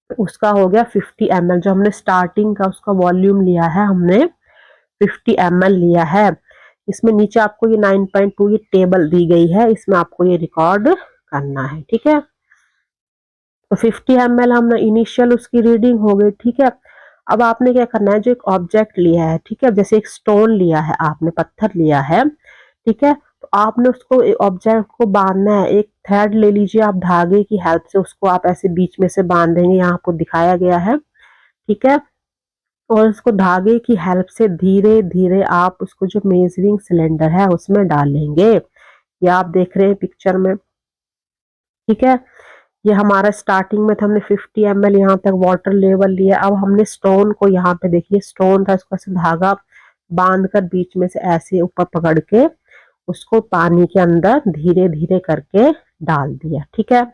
उसका हो गया 50 ml। जो हमने स्टार्टिंग का उसका वॉल्यूम लिया है, हमने 50 ml लिया है। इसमें नीचे आपको ये 9.2 ये टेबल दी गई है, इसमें आपको ये रिकॉर्ड करना है। ठीक है, तो 50 ml हमने इनिशियल उसकी रीडिंग हो गई। ठीक है, अब आपने क्या करना है, जो एक ऑब्जेक्ट लिया है, ठीक है, जैसे एक स्टोन लिया है आपने, पत्थर लिया है, ठीक है, तो आपने उसको ऑब्जेक्ट को बांधना है। एक थ्रेड ले लीजिए आप, धागे की हेल्प से उसको आप ऐसे बीच में से बांधेंगे, यहाँ आपको दिखाया गया है। ठीक है, और उसको धागे की हेल्प से धीरे धीरे आप उसको जो मेजरिंग सिलेंडर है उसमें डालेंगे। ये आप देख रहे हैं पिक्चर में। ठीक है, ये हमारा स्टार्टिंग में था, हमने 50 ml यहाँ तक वाटर लेवल लिया। अब हमने स्टोन को, यहाँ पे देखिए स्टोन था, इसको ऐसे धागा बांध कर बीच में से ऐसे ऊपर पकड़ के उसको पानी के अंदर धीरे धीरे करके डाल दिया। ठीक है,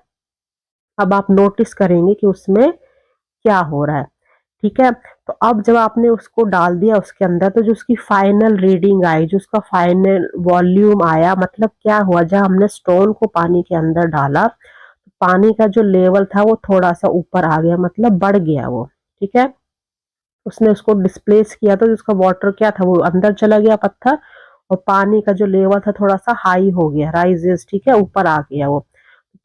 अब आप नोटिस करेंगे कि उसमें क्या हो रहा है। ठीक है, तो अब जब आपने उसको डाल दिया उसके अंदर, तो जो उसकी फाइनल रीडिंग आई, जो उसका फाइनल वॉल्यूम आया, मतलब क्या हुआ, जब हमने स्टोन को पानी के अंदर डाला, पानी का जो लेवल था वो थोड़ा सा ऊपर आ गया, मतलब बढ़ गया वो। ठीक है, उसने उसको डिस्प्लेस किया, तो उसका वाटर क्या था, वो अंदर चला गया पत्थर, और पानी का जो लेवल था थोड़ा सा हाई हो गया, राइजेस। ठीक है, ऊपर आ गया वो।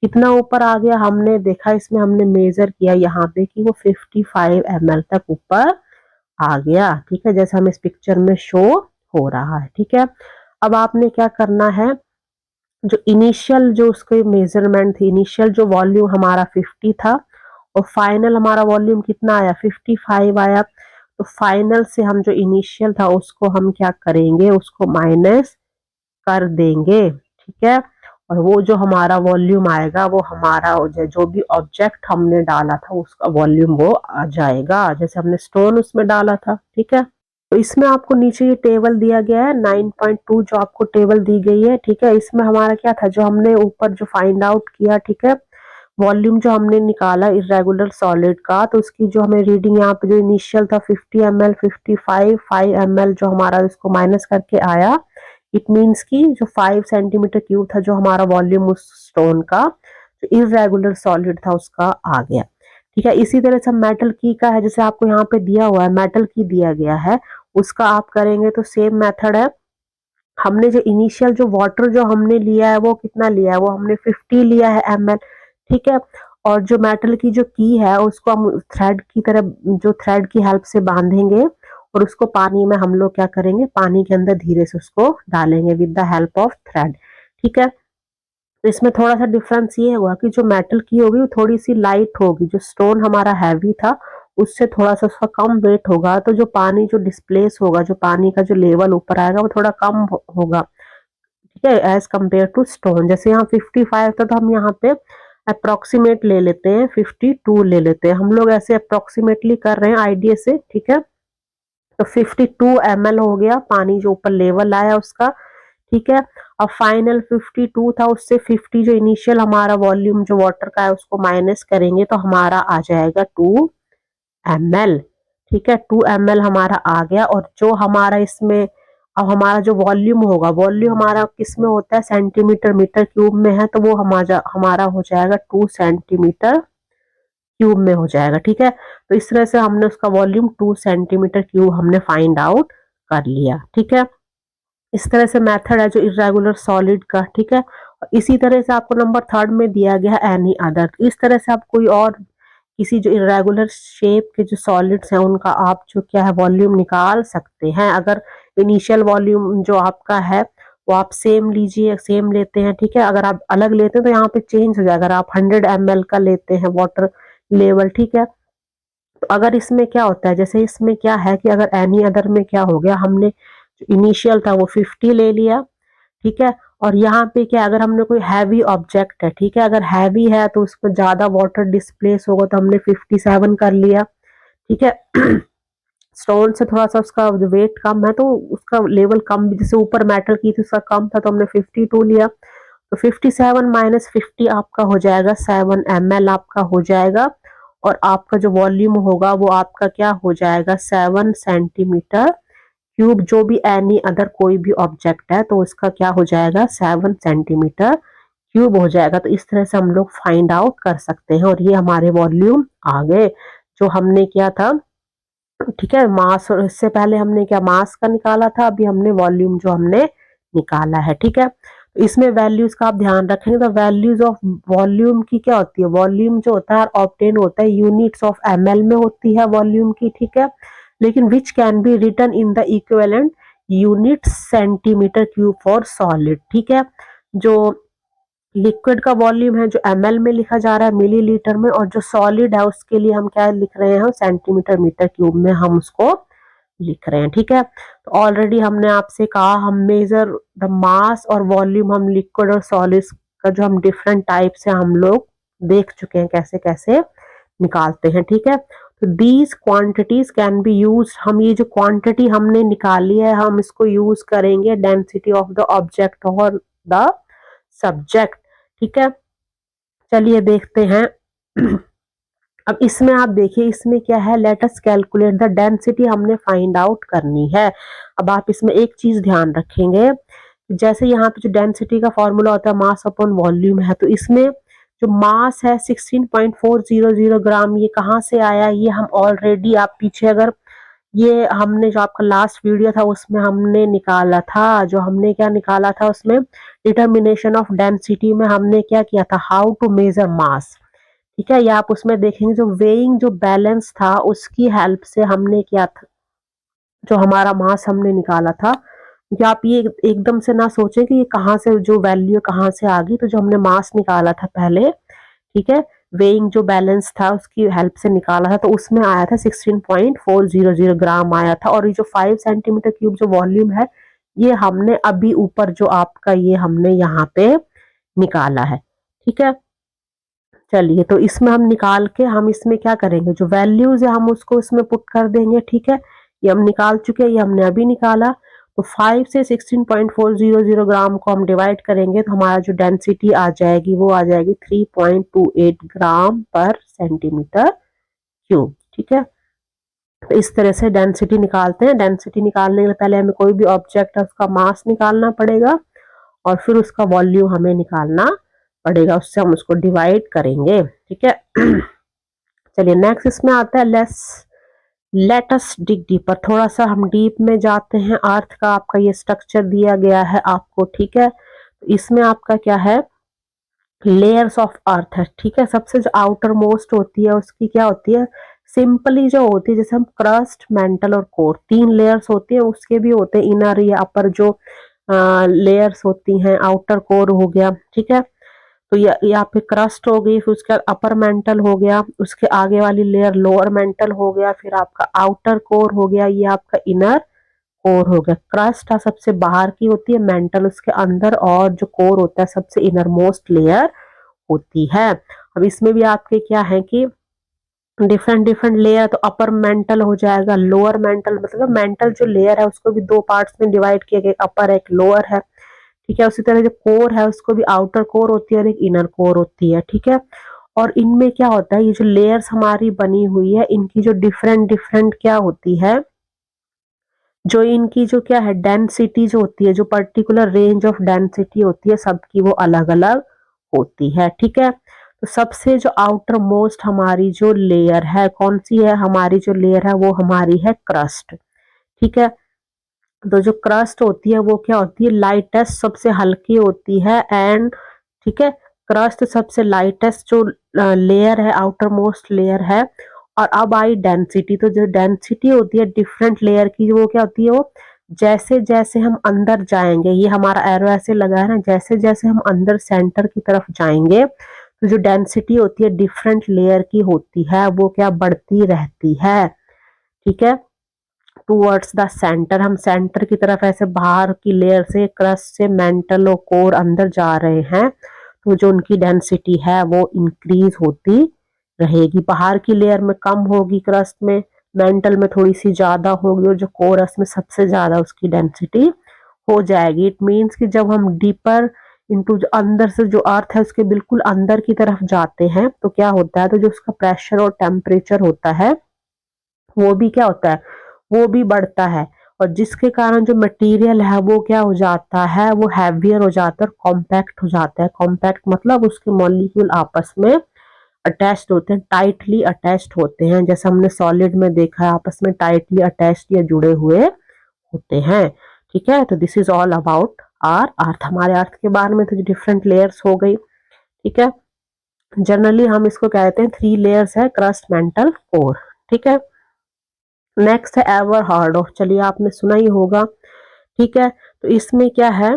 कितना ऊपर आ गया हमने देखा, इसमें हमने मेजर किया यहाँ पे कि वो 55 ml तक ऊपर आ गया। ठीक है, जैसा हमें इस पिक्चर में शो हो रहा है। ठीक है, अब आपने क्या करना है, जो इनिशियल जो उसके मेजरमेंट थी, इनिशियल जो वॉल्यूम हमारा 50 था और फाइनल हमारा वॉल्यूम कितना आया, 55 आया। तो फाइनल से हम जो इनिशियल था उसको हम क्या करेंगे, उसको माइनस कर देंगे। ठीक है, और वो जो हमारा वॉल्यूम आएगा वो हमारा जो भी ऑब्जेक्ट हमने डाला था उसका वॉल्यूम वो आ जाएगा, जैसे हमने स्टोन उसमें डाला था। ठीक है, तो इसमें आपको नीचे ये टेबल दिया गया है 9.2 जो आपको टेबल दी गई है। ठीक है, इसमें हमारा क्या था, जो हमने ऊपर जो फाइंड आउट किया, ठीक है, वॉल्यूम जो हमने निकाला इरेगुलर सॉलिड का, तो उसकी जो हमें रीडिंग यहाँ पे जो इनिशियल था 50 ml, 5 ml जो हमारा इसको माइनस करके आया, इट मीन्स की जो 5 सेंटीमीटर क्यूब था जो हमारा वॉल्यूम उस स्टोन का जो इरेगुलर सॉलिड था उसका आ गया। ठीक है, इसी तरह से मेटल की का है, जैसे आपको यहाँ पे दिया हुआ है मेटल की दिया गया है, उसका आप करेंगे तो सेम मेथड है। हमने जो इनिशियल जो वाटर जो हमने लिया है वो कितना लिया है, वो हमने 50 लिया है ml। ठीक है, और जो मेटल की जो की है उसको हम थ्रेड की तरह जो थ्रेड की हेल्प से बांधेंगे, और उसको पानी में हम लोग क्या करेंगे, पानी के अंदर धीरे से उसको डालेंगे with the help of thread. ठीक है, तो इसमें थोड़ा सा डिफरेंस ये हुआ कि जो मेटल की होगी वो थोड़ी सी लाइट होगी, जो स्टोन हमारा हैवी था उससे थोड़ा सा उसका कम वेट होगा, तो जो पानी जो डिस्प्लेस होगा, जो पानी का जो लेवल ऊपर आएगा वो थोड़ा कम होगा। ठीक है, एज कम्पेयर टू स्टोन। जैसे यहाँ 55 था, तो हम यहाँ पे अप्रोक्सीमेट ले लेते हैं, 52 ले लेते हैं, हम लोग ऐसे अप्रोक्सीमेटली कर रहे हैं आइडिया से। ठीक है, तो 52 ml हो गया पानी जो ऊपर लेवल आया उसका। ठीक है, अब फाइनल 52 था, उससे 50 जो इनिशियल हमारा वॉल्यूम जो वाटर का है उसको माइनस करेंगे तो हमारा आ जाएगा 2 ml। ठीक है, 2 ml हमारा आ गया, और जो हमारा इसमें अब हमारा जो वॉल्यूम होगा, वॉल्यूम हमारा किस में होता है, सेंटीमीटर मीटर क्यूब में है, तो वो हमारा हो जाएगा 2 सेंटीमीटर क्यूब में हो जाएगा। ठीक है, तो इस तरह से हमने उसका वॉल्यूम 2 सेंटीमीटर क्यूब हमने फाइंड आउट कर लिया। ठीक है, इस तरह से मेथड है जो इरेगुलर सॉलिड का। ठीक है, इसी तरह से आपको नंबर 3 में दिया गया है एनी अदर। इस तरह से आप कोई और किसी जो इरेगुलर शेप के जो सॉलिड्स हैं उनका आप जो क्या है वॉल्यूम निकाल सकते हैं। अगर इनिशियल वॉल्यूम जो आपका है वो आप सेम लीजिए, सेम लेते हैं। ठीक है, अगर आप अलग लेते हैं तो यहाँ पे चेंज हो जाएगा। अगर आप 100 ml का लेते हैं वाटर लेवल, ठीक है, तो अगर इसमें क्या होता है, जैसे इसमें क्या है कि अगर एनी अदर में क्या हो गया, हमने इनिशियल था वो 50 ले लिया, ठीक है, और यहाँ पे क्या, अगर हमने कोई हैवी ऑब्जेक्ट है, ठीक है, अगर हैवी है तो उसमें ज्यादा वाटर डिस्प्लेस होगा, तो हमने 57 कर लिया, ठीक है। स्टोन से थोड़ा सा उसका जो वेट कम है तो उसका लेवल कम, जैसे ऊपर मेटल की थी उसका कम था तो हमने 52 लिया, तो 57 माइनस 50 आपका हो जाएगा 7 ml आपका हो जाएगा। और आपका जो वॉल्यूम होगा वो आपका क्या हो जाएगा 7 सेंटीमीटर क्यूब। जो भी एनी अदर कोई भी ऑब्जेक्ट है तो उसका क्या हो जाएगा 7 सेंटीमीटर क्यूब हो जाएगा। तो इस तरह से हम लोग फाइंड आउट कर सकते हैं। और ये हमारे वॉल्यूम आ गए जो हमने किया था, ठीक है, मास। और इससे पहले हमने क्या मास का निकाला था, अभी हमने वॉल्यूम जो हमने निकाला है, ठीक है। तो इसमें वैल्यूज का आप ध्यान रखेंगे, तो वैल्यूज ऑफ वॉल्यूम की क्या होती है, वॉल्यूम जो होता है ऑब्टेन होता है यूनिट्स ऑफ ml में होती है वॉल्यूम की, ठीक है, लेकिन which can be written in the equivalent unit centimetre cube for solid, ठीक है। जो लिक्विड का वॉल्यूम है जो ml में लिखा जा रहा है मिलीलीटर में, और जो सॉलिड है उसके लिए हम क्या लिख रहे हैं सेंटीमीटर मीटर क्यूब में हम उसको लिख रहे हैं, ठीक है। तो ऑलरेडी हमने आपसे कहा हम मेजर द मास और वॉल्यूम हम लिक्विड और सॉलिड का जो हम डिफरेंट टाइप से हम लोग देख चुके हैं कैसे कैसे निकालते हैं, ठीक है। तो these quantities can be use, हम ये जो क्वांटिटी हमने निकाली है हम इसको यूज करेंगे डेंसिटी ऑफ द ऑब्जेक्ट और द सब्जेक्ट, ठीक है। चलिए देखते हैं। अब इसमें आप देखिए इसमें क्या है, let us calculate the density, हमने फाइंड आउट करनी है। अब आप इसमें एक चीज ध्यान रखेंगे, जैसे यहाँ पे जो डेंसिटी का फॉर्मूला होता है मास अपॉन वॉल्यूम है, तो इसमें जो मास है 16.400 ग्राम, ये कहाँ से आया, ये हम ऑलरेडी, आप पीछे अगर ये हमने जो आपका लास्ट वीडियो था उसमें हमने निकाला था, जो हमने क्या निकाला था उसमें डिटर्मिनेशन ऑफ डेंसिटी में हमने क्या किया था, हाउ टू मेजर मास, ठीक है। या आप उसमें देखेंगे जो वेइंग जो बैलेंस था उसकी हेल्प से हमने किया था, जो हमारा मास हमने निकाला था। या आप ये एकदम से ना सोचें कि ये कहाँ से जो वैल्यू कहाँ से आ गई, तो जो हमने मास निकाला था पहले, ठीक है, वेइंग जो बैलेंस था उसकी हेल्प से निकाला था, तो उसमें आया था 16.400 ग्राम आया था। और ये जो 5 सेंटीमीटर क्यूब जो वॉल्यूम है ये हमने अभी ऊपर जो आपका ये हमने यहाँ पे निकाला है, ठीक है। चलिए तो इसमें हम निकाल के हम इसमें क्या करेंगे, जो वैल्यूज है हम उसको इसमें पुट कर देंगे, ठीक है। ये हम निकाल चुके हैं, ये हमने अभी निकाला। तो 5 से 16.400 ग्राम को हम डिवाइड करेंगे तो हमारा जो डेंसिटी आ जाएगी वो आ जाएगी 3.28 ग्राम पर सेंटीमीटर क्यूब, ठीक है। तो इस तरह से डेंसिटी निकालते हैं। डेंसिटी निकालने के लिए पहले हमें कोई भी ऑब्जेक्ट है उसका मास निकालना पड़ेगा और फिर उसका वॉल्यूम हमें निकालना पड़ेगा, उससे हम उसको डिवाइड करेंगे, ठीक है। चलिए नेक्स्ट इसमें आता है लेट अस डिग डीपर, थोड़ा सा हम डीप में जाते हैं। अर्थ का आपका ये स्ट्रक्चर दिया गया है आपको, ठीक है। तो इसमें आपका क्या है, लेयर्स ऑफ अर्थ है, ठीक है। सबसे जो आउटर मोस्ट होती है उसकी क्या होती है, सिंपली जो होती है, जैसे हम क्रस्ट मेंटल और कोर 3 लेयर्स होती है, उसके भी होते हैं इनर या अपर जो लेयर्स होती हैं, आउटर कोर हो गया, ठीक है। तो यहाँ पे क्रस्ट हो गई, फिर उसके बाद अपर मेंटल हो गया, उसके आगे वाली लेयर लोअर मेंटल हो गया, फिर आपका आउटर कोर हो गया, ये आपका इनर कोर हो गया। क्रस्ट सबसे बाहर की होती है, मेंटल उसके अंदर, और जो कोर होता है सबसे इनर मोस्ट लेयर होती है। अब इसमें भी आपके क्या है कि डिफरेंट डिफरेंट लेयर, तो अपर मेंटल हो जाएगा, लोअर मेंटल, मतलब मेंटल जो लेयर है उसको भी 2 पार्ट्स में डिवाइड किया गया, एक अपर एक लोअर है, ठीक है। उसी तरह जो कोर है उसको भी आउटर कोर होती है और एक इनर कोर होती है, ठीक है। और इनमें क्या होता है, ये जो लेयर्स हमारी बनी हुई है इनकी जो डिफरेंट डिफरेंट क्या होती है, जो इनकी जो क्या है डेंसिटी जो होती है, जो पर्टिकुलर रेंज ऑफ डेंसिटी होती है सबकी वो अलग अलग होती है, ठीक है। तो सबसे जो आउटर मोस्ट हमारी जो लेयर है कौन सी है, हमारी जो लेयर है वो हमारी है क्रस्ट, ठीक है। तो जो क्रस्ट होती है वो क्या होती है, लाइटेस्ट सबसे हल्की होती है, एंड ठीक है, क्रस्ट सबसे लाइटेस्ट जो लेयर है, आउटर मोस्ट लेयर है। और अब आई डेंसिटी, तो जो डेंसिटी होती है डिफरेंट लेयर की वो क्या होती है, वो जैसे जैसे हम अंदर जाएंगे, ये हमारा एरो ऐसे लगा है ना, जैसे जैसे हम अंदर सेंटर की तरफ जाएंगे तो जो डेंसिटी होती है डिफरेंट लेयर की होती है वो क्या बढ़ती रहती है, ठीक है। टूवर्ड्स द सेंटर, हम सेंटर की तरफ ऐसे बाहर की लेयर से क्रस्ट से मेंटल और कोर अंदर जा रहे हैं, तो जो उनकी डेंसिटी है वो इंक्रीज होती रहेगी। बाहर की लेयर में कम होगी, क्रस्ट में, मेंटल में थोड़ी सी ज्यादा होगी, और जो कोरस में सबसे ज्यादा उसकी डेंसिटी हो जाएगी। इट मीन्स कि जब हम डीपर इनटू जो अंदर से जो अर्थ है उसके बिल्कुल अंदर की तरफ जाते हैं तो क्या होता है, तो जो उसका प्रेशर और टेम्परेचर होता है वो भी क्या होता है, वो भी बढ़ता है, और जिसके कारण जो मटेरियल है वो क्या हो जाता है, वो हैवियर हो जाता है और कॉम्पैक्ट हो जाता है। कॉम्पैक्ट मतलब उसके मॉलिक्यूल आपस में अटैच्ड होते हैं, टाइटली अटैच्ड होते हैं, जैसे हमने सॉलिड में देखा है आपस में टाइटली अटैच्ड या जुड़े हुए होते हैं। ठीक है, तो this is all about our earth. हमारे अर्थ के बारे में तो डिफरेंट लेयर्स हो गई। ठीक है, जनरली हम इसको कहते हैं 3 लेयर्स है, क्रस्ट, मेंटल, कोर। ठीक है, नेक्स्ट है एवर हर्ड ऑफ, चलिए आपने सुना ही होगा। ठीक है, तो इसमें क्या है,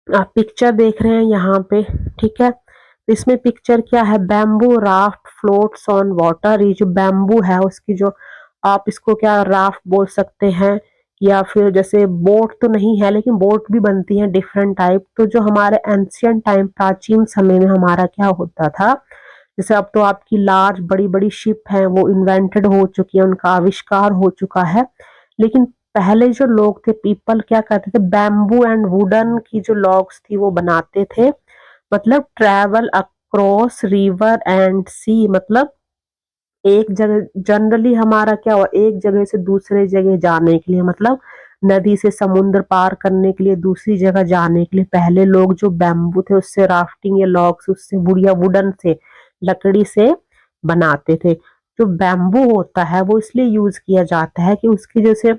आप पिक्चर देख रहे हैं यहाँ पे। ठीक है, तो इसमें पिक्चर क्या है, bamboo raft floats on water. ये जो बैम्बू है उसकी जो, आप इसको क्या राफ्ट बोल सकते हैं, या फिर जैसे बोट तो नहीं है लेकिन बोट भी बनती है डिफरेंट टाइप। तो जो हमारे एंशियंट टाइम, प्राचीन समय में हमारा क्या होता था, जैसे अब तो आपकी लार्ज बड़ी बड़ी शिप है वो इन्वेंटेड हो चुकी है, उनका आविष्कार हो चुका है, लेकिन पहले जो लोग थे पीपल क्या करते थे, बैम्बू एंड वुडन की जो लॉग्स थी वो बनाते थे। मतलब ट्रैवल अक्रॉस रिवर एंड सी, मतलब एक जगह, जनरली हमारा क्या हुआ, एक जगह से दूसरे जगह जाने के लिए, मतलब नदी से समुद्र पार करने के लिए, दूसरी जगह जाने के लिए पहले लोग जो बैम्बू थे उससे राफ्टिंग या लॉग्स उससे बुढ़िया वुडन से, लकड़ी से बनाते थे। जो बैम्बू होता है वो इसलिए यूज किया जाता है कि उसकी जैसे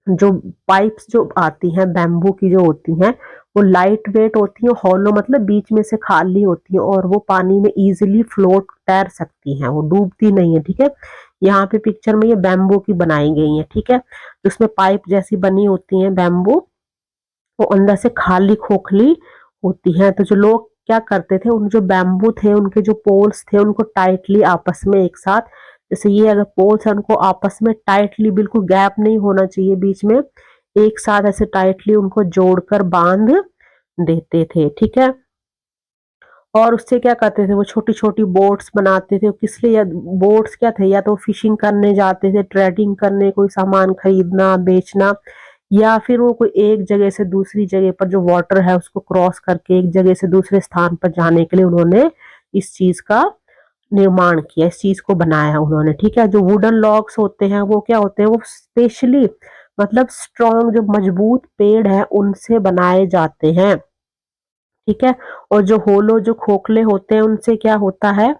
जो पाइप्स जो आती हैं बैम्बू की जो होती हैं वो लाइट वेट होती है, हॉलो मतलब बीच में से खाली होती है, और वो पानी में इजीली फ्लोट तैर सकती हैं, वो डूबती नहीं है। ठीक है, यहाँ पे पिक्चर में ये बैम्बू की बनाई गई है। ठीक है, तो उसमें पाइप जैसी बनी होती है बैम्बू, वो अंदर से खाली खोखली होती है। तो जो लोग क्या करते थे, उन जो बैम्बू थे उनके जो पोल्स थे उनको टाइटली आपस में एक साथ, जैसे ये अगर पोल्स है उनको आपस में टाइटली, बिल्कुल गैप नहीं होना चाहिए बीच में, एक साथ ऐसे टाइटली उनको जोड़कर बांध देते थे। ठीक है, और उससे क्या करते थे, वो छोटी छोटी बोट्स बनाते थे। किस लिए बोट्स क्या थे, या तो फिशिंग करने जाते थे, ट्रेडिंग करने, कोई सामान खरीदना बेचना, या फिर वो कोई एक जगह से दूसरी जगह पर जो वाटर है उसको क्रॉस करके एक जगह से दूसरे स्थान पर जाने के लिए उन्होंने इस चीज का निर्माण किया, इस चीज को बनाया उन्होंने। ठीक है, जो वुडन लॉग्स होते हैं वो क्या होते हैं, वो स्पेशली मतलब स्ट्रॉन्ग जो मजबूत पेड़ है उनसे बनाए जाते हैं। ठीक है, और जो होलो जो खोखले होते हैं उनसे क्या होता है,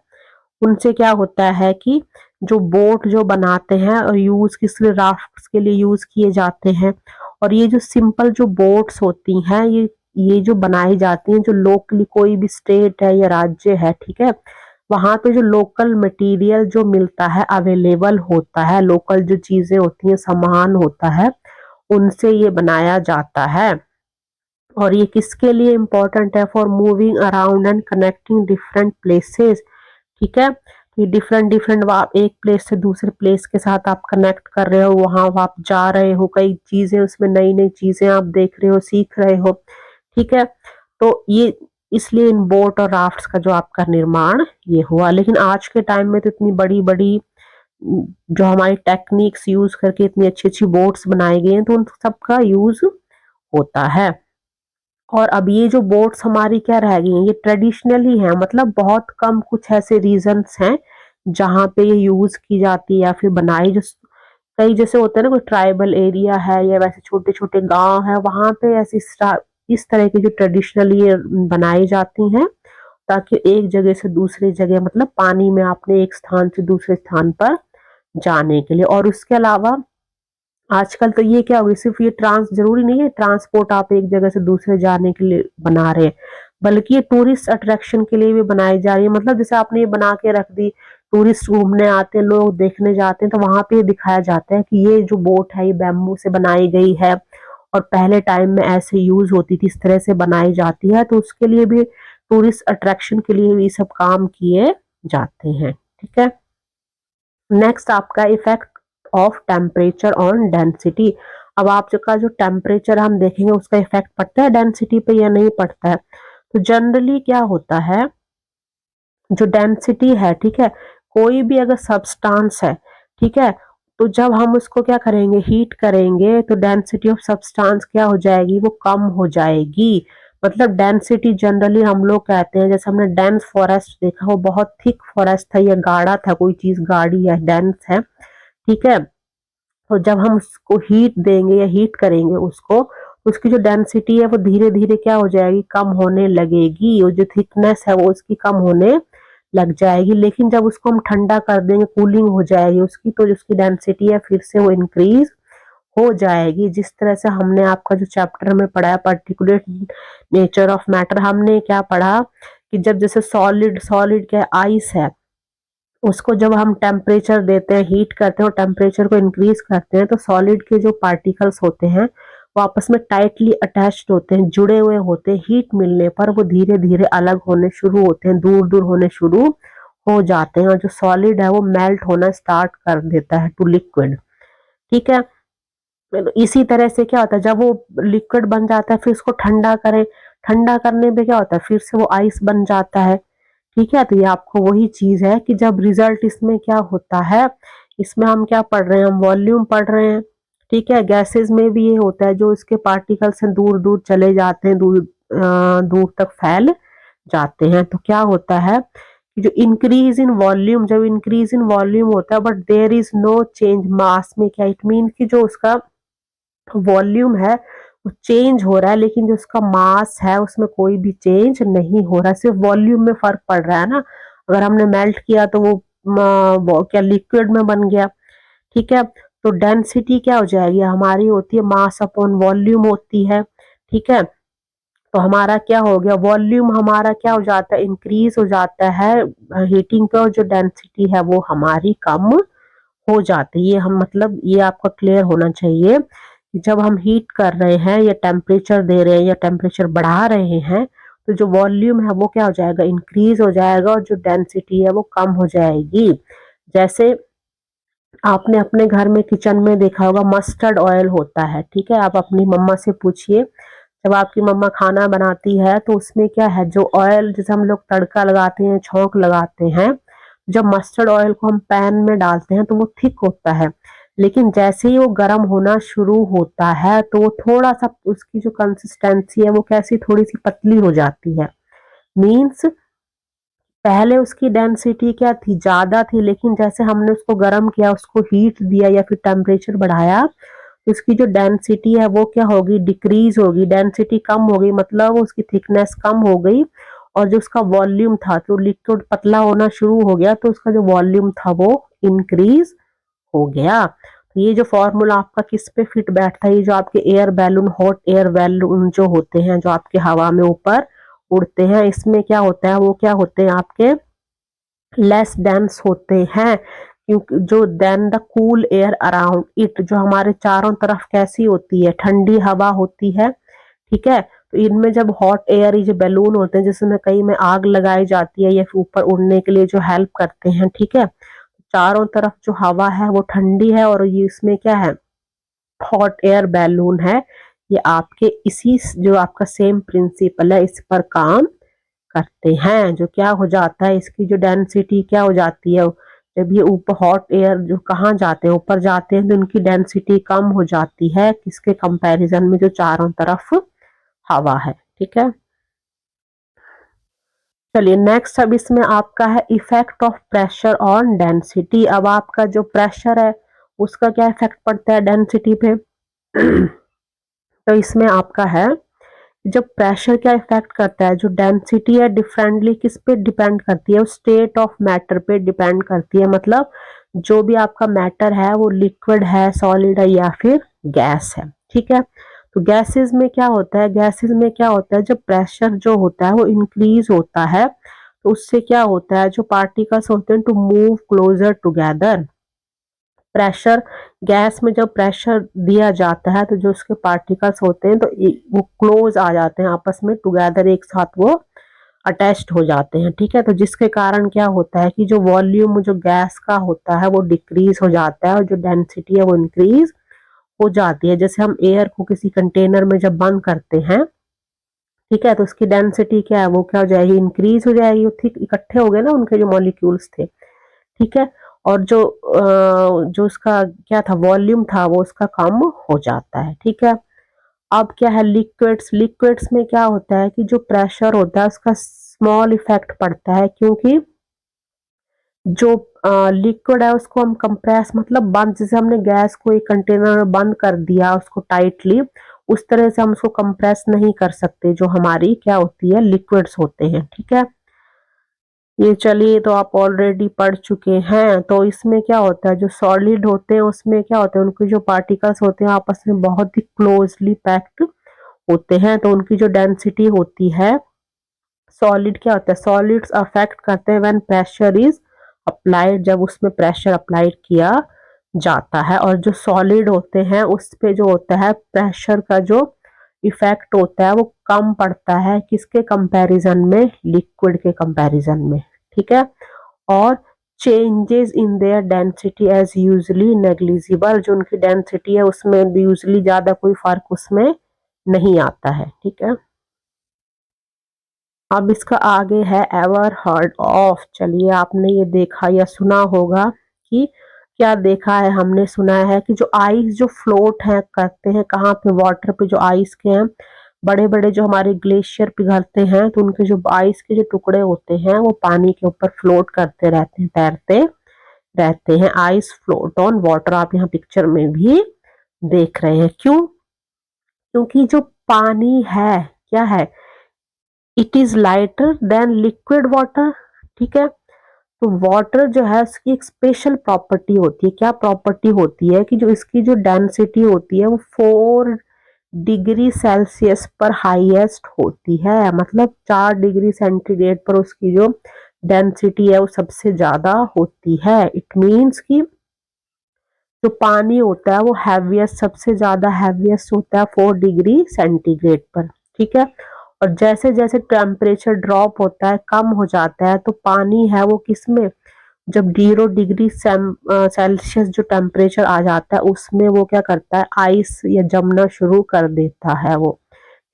उनसे क्या होता है कि जो बोट जो बनाते हैं और यूज किस लिए, राफ्ट्स के लिए यूज किए जाते हैं। और ये जो सिंपल जो बोट्स होती हैं ये जो बनाई जाती हैं जो लोकली कोई भी स्टेट है या राज्य है, ठीक है, वहां पे जो लोकल मटेरियल जो मिलता है अवेलेबल होता है, लोकल जो चीजें होती हैं सामान होता है उनसे ये बनाया जाता है। और ये किसके लिए इम्पोर्टेंट है, for moving around and connecting different places. ठीक है, ये डिफरेंट डिफरेंट आप एक प्लेस से दूसरे प्लेस के साथ आप कनेक्ट कर रहे हो, वहां आप जा रहे हो, कई चीजें उसमें नई नई चीजें आप देख रहे हो, सीख रहे हो। ठीक है, तो ये इसलिए इन बोट और राफ्ट्स का जो आपका निर्माण ये हुआ। लेकिन आज के टाइम में तो इतनी बड़ी बड़ी जो हमारी टेक्निक्स यूज करके इतनी अच्छी अच्छी बोट्स बनाई गई हैं तो उन सबका यूज होता है। और अब ये जो बोट्स हमारी क्या रह गई हैं, ये ट्रेडिशनल ही है, मतलब बहुत कम कुछ ऐसे रीजन्स हैं जहाँ पे ये यूज की जाती है या फिर बनाई, जो कई जैसे होते हैं ना कोई ट्राइबल एरिया है या वैसे छोटे छोटे गांव है वहां पे ऐसी इस तरह की जो ट्रेडिशनल ये बनाई जाती हैं ताकि एक जगह से दूसरे जगह, मतलब पानी में आपने एक स्थान से दूसरे स्थान पर जाने के लिए। और उसके अलावा आजकल तो ये क्या हो गया, सिर्फ ये ट्रांस जरूरी नहीं है ट्रांसपोर्ट आप एक जगह से दूसरे जाने के लिए बना रहे हैं, बल्कि ये टूरिस्ट अट्रैक्शन के लिए भी बनाई जा रही है। मतलब जैसे आपने ये बना के रख दी, टूरिस्ट घूमने आते हैं, लोग देखने जाते हैं, तो वहां पे ये दिखाया जाता है कि ये जो बोट है ये बैम्बू से बनाई गई है और पहले टाइम में ऐसे यूज होती थी, इस तरह से बनाई जाती है। तो उसके लिए भी टूरिस्ट अट्रैक्शन के लिए भी सब काम किए जाते हैं। ठीक है, नेक्स्ट आपका effect of temperature on density. अब आपका जो टेम्परेचर हम देखेंगे उसका इफेक्ट पड़ता है डेंसिटी पे या नहीं पड़ता है। तो जनरली क्या होता है, जो डेंसिटी है, ठीक है, कोई भी अगर सब्सटेंस है, ठीक है, तो जब हम उसको क्या करेंगे, हीट करेंगे, तो डेंसिटी ऑफ सब्सटेंस क्या हो जाएगी, वो कम हो जाएगी। मतलब डेंसिटी जनरली हम लोग कहते हैं, जैसे हमने डेंस फॉरेस्ट देखा, वो बहुत थिक फॉरेस्ट था या गाढ़ा था, कोई चीज गाढ़ी है, डेंस है, ठीक है। तो जब हम उसको हीट देंगे या हीट करेंगे उसको, उसकी जो डेंसिटी है वो धीरे धीरे क्या हो जाएगी, कम होने लगेगी, और जो थिकनेस है वो उसकी कम होने लग जाएगी। लेकिन जब उसको हम ठंडा कर देंगे, कूलिंग हो जाएगी उसकी, तो जो उसकी डेंसिटी है फिर से वो इंक्रीज हो जाएगी। जिस तरह से हमने आपका जो चैप्टर में पढ़ा है पार्टिकुलेट नेचर ऑफ मैटर, हमने क्या पढ़ा कि जब जैसे सॉलिड सॉलिड क्या आइस है, उसको जब हम टेम्परेचर देते हैं, हीट करते हैं और टेम्परेचर को इंक्रीज करते हैं, तो सॉलिड के जो पार्टिकल्स होते हैं वो आपस में टाइटली अटैच्ड होते हैं, जुड़े हुए होते हैं। हीट मिलने पर वो धीरे धीरे अलग होने शुरू होते हैं, दूर दूर होने शुरू हो जाते हैं, और जो सॉलिड है वो मेल्ट होना स्टार्ट कर देता है टू लिक्विड, ठीक है। इसी तरह से क्या होता है, जब वो लिक्विड बन जाता है फिर उसको ठंडा करें, ठंडा करने पे क्या होता है, फिर से वो आइस बन जाता है, ठीक है। तो ये आपको वही चीज है कि जब रिजल्ट इसमें क्या होता है, इसमें हम क्या पढ़ रहे हैं, हम वॉल्यूम पढ़ रहे हैं, ठीक है। गैसेस में भी ये होता है, जो इसके पार्टिकल्स हैं दूर दूर चले जाते हैं, दूर तक फैल जाते हैं। तो क्या होता है कि जो इंक्रीज इन वॉल्यूम, जब इंक्रीज इन वॉल्यूम होता है but there is no change mass में, क्या इट मीन कि जो उसका वॉल्यूम है वो चेंज हो रहा है, लेकिन जो उसका मास है उसमें कोई भी चेंज नहीं हो रहा है, सिर्फ वॉल्यूम में फर्क पड़ रहा है ना। अगर हमने मेल्ट किया तो वो क्या लिक्विड में बन गया, ठीक है। तो डेंसिटी क्या हो जाएगी हमारी, होती है मास अपॉन वॉल्यूम होती है, ठीक है। तो हमारा क्या हो गया, वॉल्यूम हमारा क्या हो जाता है, इंक्रीज हो जाता है हीटिंग पे, और जो डेंसिटी है वो हमारी कम हो जाती है। ये हम मतलब ये आपका क्लियर होना चाहिए कि जब हम हीट कर रहे हैं या टेम्परेचर दे रहे हैं या टेम्परेचर बढ़ा रहे हैं, तो जो वॉल्यूम है वो क्या हो जाएगा, इंक्रीज हो जाएगा, और जो डेंसिटी है वो कम हो जाएगी। जैसे आपने अपने घर में किचन में देखा होगा, मस्टर्ड ऑयल होता है, ठीक है। आप अपनी मम्मा से पूछिए, जब आपकी मम्मा खाना बनाती है तो उसमें क्या है, जो ऑयल जैसे हम लोग तड़का लगाते हैं, छौंक लगाते हैं, जब मस्टर्ड ऑयल को हम पैन में डालते हैं तो वो थिक होता है, लेकिन जैसे ही वो गर्म होना शुरू होता है तो वो थोड़ा सा उसकी जो कंसिस्टेंसी है वो कैसी, थोड़ी सी पतली हो जाती है। मीन्स पहले उसकी डेंसिटी क्या थी, ज्यादा थी, लेकिन जैसे हमने उसको गर्म किया, उसको हीट दिया या फिर टेम्परेचर बढ़ाया, तो उसकी जो डेंसिटी है वो क्या होगी, डिक्रीज होगी, डेंसिटी कम हो गई, मतलब उसकी थिकनेस कम हो गई। और जो उसका वॉल्यूम था, तो लिक्विड पतला होना शुरू हो गया, तो उसका जो वॉल्यूम था वो इंक्रीज हो गया। तो ये जो फॉर्मूला आपका किस पे फिट बैठता है, ये जो आपके air balloon, hot air balloon जो होते हैं, जो आपके हवा में ऊपर उड़ते हैं, इसमें क्या होता है, वो क्या होते हैं आपके लेस डेंस होते हैं, क्योंकि जो then the cool air around it, जो हमारे चारों तरफ कैसी होती है, ठंडी हवा होती है, ठीक है। तो इनमें जब हॉट एयर, ये जो बैलून होते हैं जिसमें कई में आग लगाई जाती है या फिर ऊपर उड़ने के लिए जो हेल्प करते हैं, ठीक है, चारों तरफ जो हवा है वो ठंडी है, और ये इसमें क्या है, हॉट एयर बैलून है। ये आपके इसी जो आपका सेम प्रिंसिपल है, इस पर काम करते हैं। जो क्या हो जाता है, इसकी जो डेंसिटी क्या हो जाती है, जब ये ऊपर हॉट एयर जो कहाँ जाते हैं, ऊपर जाते हैं, तो उनकी डेंसिटी कम हो जाती है, किसके कंपैरिजन में, जो चारों तरफ हवा है, ठीक है। चलिए नेक्स्ट, अब इसमें आपका है effect of pressure on density. अब आपका जो प्रेशर है उसका क्या इफेक्ट पड़ता है डेंसिटी पे तो इसमें आपका है, जब प्रेशर क्या इफेक्ट करता है, जो डेंसिटी है डिफरेंटली किस पे डिपेंड करती है, स्टेट ऑफ मैटर पे डिपेंड करती है। मतलब जो भी आपका मैटर है वो लिक्विड है, सॉलिड है या फिर गैस है, ठीक है। तो गैसेस में क्या होता है, गैसेस में क्या होता है, जब प्रेशर जो होता है वो इंक्रीज होता है, तो उससे क्या होता है, जो पार्टिकल्स होते हैं to move closer together. Pressure, gas में जब प्रेशर दिया जाता है तो जो उसके पार्टिकल्स होते हैं तो वो क्लोज आ जाते हैं आपस में, टुगेदर एक साथ वो अटैच्ड हो जाते हैं, ठीक है। तो जिसके कारण क्या होता है कि जो वॉल्यूम जो गैस का होता है वो डिक्रीज हो जाता है और जो डेंसिटी है वो इंक्रीज हो जाती है। जैसे हम एयर को किसी कंटेनर में जब बंद करते हैं, ठीक है, तो उसकी डेंसिटी क्या है, वो क्या हो जाएगी, इंक्रीज हो जाएगी। ठीक इकट्ठे हो गए ना उनके जो मॉलिक्यूल्स थे, ठीक है। और जो उसका क्या था, वॉल्यूम था, वो उसका कम हो जाता है, ठीक है। अब क्या है, लिक्विड्स, लिक्विड्स में क्या होता है कि जो प्रेशर होता है उसका स्मॉल इफेक्ट पड़ता है, क्योंकि जो लिक्विड है उसको हम कंप्रेस मतलब बंद, जैसे हमने गैस को एक कंटेनर में बंद कर दिया उसको टाइटली, उस तरह से हम उसको कंप्रेस नहीं कर सकते, जो हमारी क्या होती है, लिक्विड्स होते हैं, ठीक है। ये चलिए तो आप ऑलरेडी पढ़ चुके हैं। तो इसमें क्या होता है, जो सॉलिड होते हैं उसमें क्या होता है, उनके जो पार्टिकल्स होते हैं आपस में बहुत ही क्लोजली पैक्ड होते हैं, तो उनकी जो डेंसिटी होती है, सॉलिड क्या होता है, सॉलिड्स अफेक्ट करते हैं व्हेन प्रेशर इज अप्लाइड, जब उसमें प्रेशर अप्लाइड किया जाता है। और जो सॉलिड होते हैं उस पे जो होता है प्रेशर का जो इफेक्ट होता है वो कम पड़ता है, किसके कंपैरिजन में, लिक्विड के कंपैरिजन में, ठीक है। और changes in their density as usually negligible, जो उनकी डेंसिटी है उसमें यूजली ज्यादा कोई फर्क उसमें नहीं आता है, ठीक है। अब इसका आगे है एवर हर्ड ऑफ। चलिए आपने ये देखा या सुना होगा कि, क्या देखा है, हमने सुना है कि जो आइस जो फ्लोट है करते हैं कहाँ पे, वाटर पे, जो आइस के हैं बड़े बड़े जो हमारे ग्लेशियर पिघलते हैं, तो उनके जो आइस के जो टुकड़े होते हैं वो पानी के ऊपर फ्लोट करते रहते हैं, तैरते रहते हैं। आइस फ्लोट ऑन वाटर, आप यहाँ पिक्चर में भी देख रहे हैं। क्यों, क्योंकि जो पानी है क्या है, it is lighter than liquid water, ठीक है। तो वाटर जो है उसकी एक स्पेशल प्रॉपर्टी होती है, क्या प्रॉपर्टी होती है कि जो इसकी जो डेंसिटी होती है वो 4 डिग्री सेल्सियस पर हाईएस्ट होती है, मतलब 4 डिग्री सेंटीग्रेड पर उसकी जो डेंसिटी है वो सबसे ज्यादा होती है। इट मीन्स कि जो पानी होता है वो हैवीएस्ट, सबसे ज्यादा हैवीएस्ट होता है 4 डिग्री सेंटीग्रेड पर, ठीक है। और जैसे जैसे टेम्परेचर ड्रॉप होता है, कम हो जाता है, तो पानी है वो किसमें, जब 0 डिग्री सेल्सियस जो टेम्परेचर आ जाता है उसमें वो क्या करता है, आइस या जमना शुरू कर देता है वो,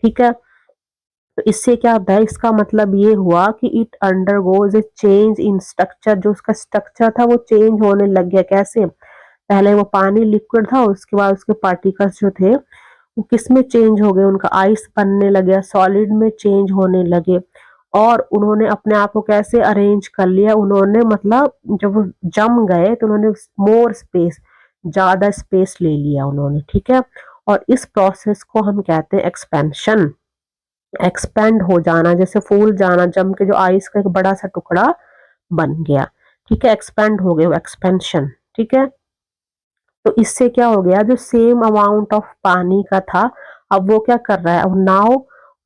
ठीक है। तो इससे क्या होता है, इसका मतलब ये हुआ कि it undergoes A change in structure, जो उसका स्ट्रक्चर था वो चेंज होने लग गया। कैसे, पहले वो पानी लिक्विड था, उसके बाद उसके पार्टिकल्स जो थे वो किस में चेंज हो गए, उनका आइस बनने लगे, सॉलिड में चेंज होने लगे। और उन्होंने अपने आप को कैसे अरेंज कर लिया, उन्होंने मतलब जब वो जम गए तो उन्होंने मोर स्पेस, ज्यादा स्पेस ले लिया उन्होंने, ठीक है। और इस प्रोसेस को हम कहते हैं एक्सपेंशन, एक्सपेंड हो जाना, जैसे फूल जाना, जम के जो आइस का एक बड़ा सा टुकड़ा बन गया, ठीक है, एक्सपेंड हो गया, एक्सपेंशन, ठीक है। तो इससे क्या हो गया, जो सेम अमाउंट ऑफ पानी का था अब वो क्या कर रहा है, अब now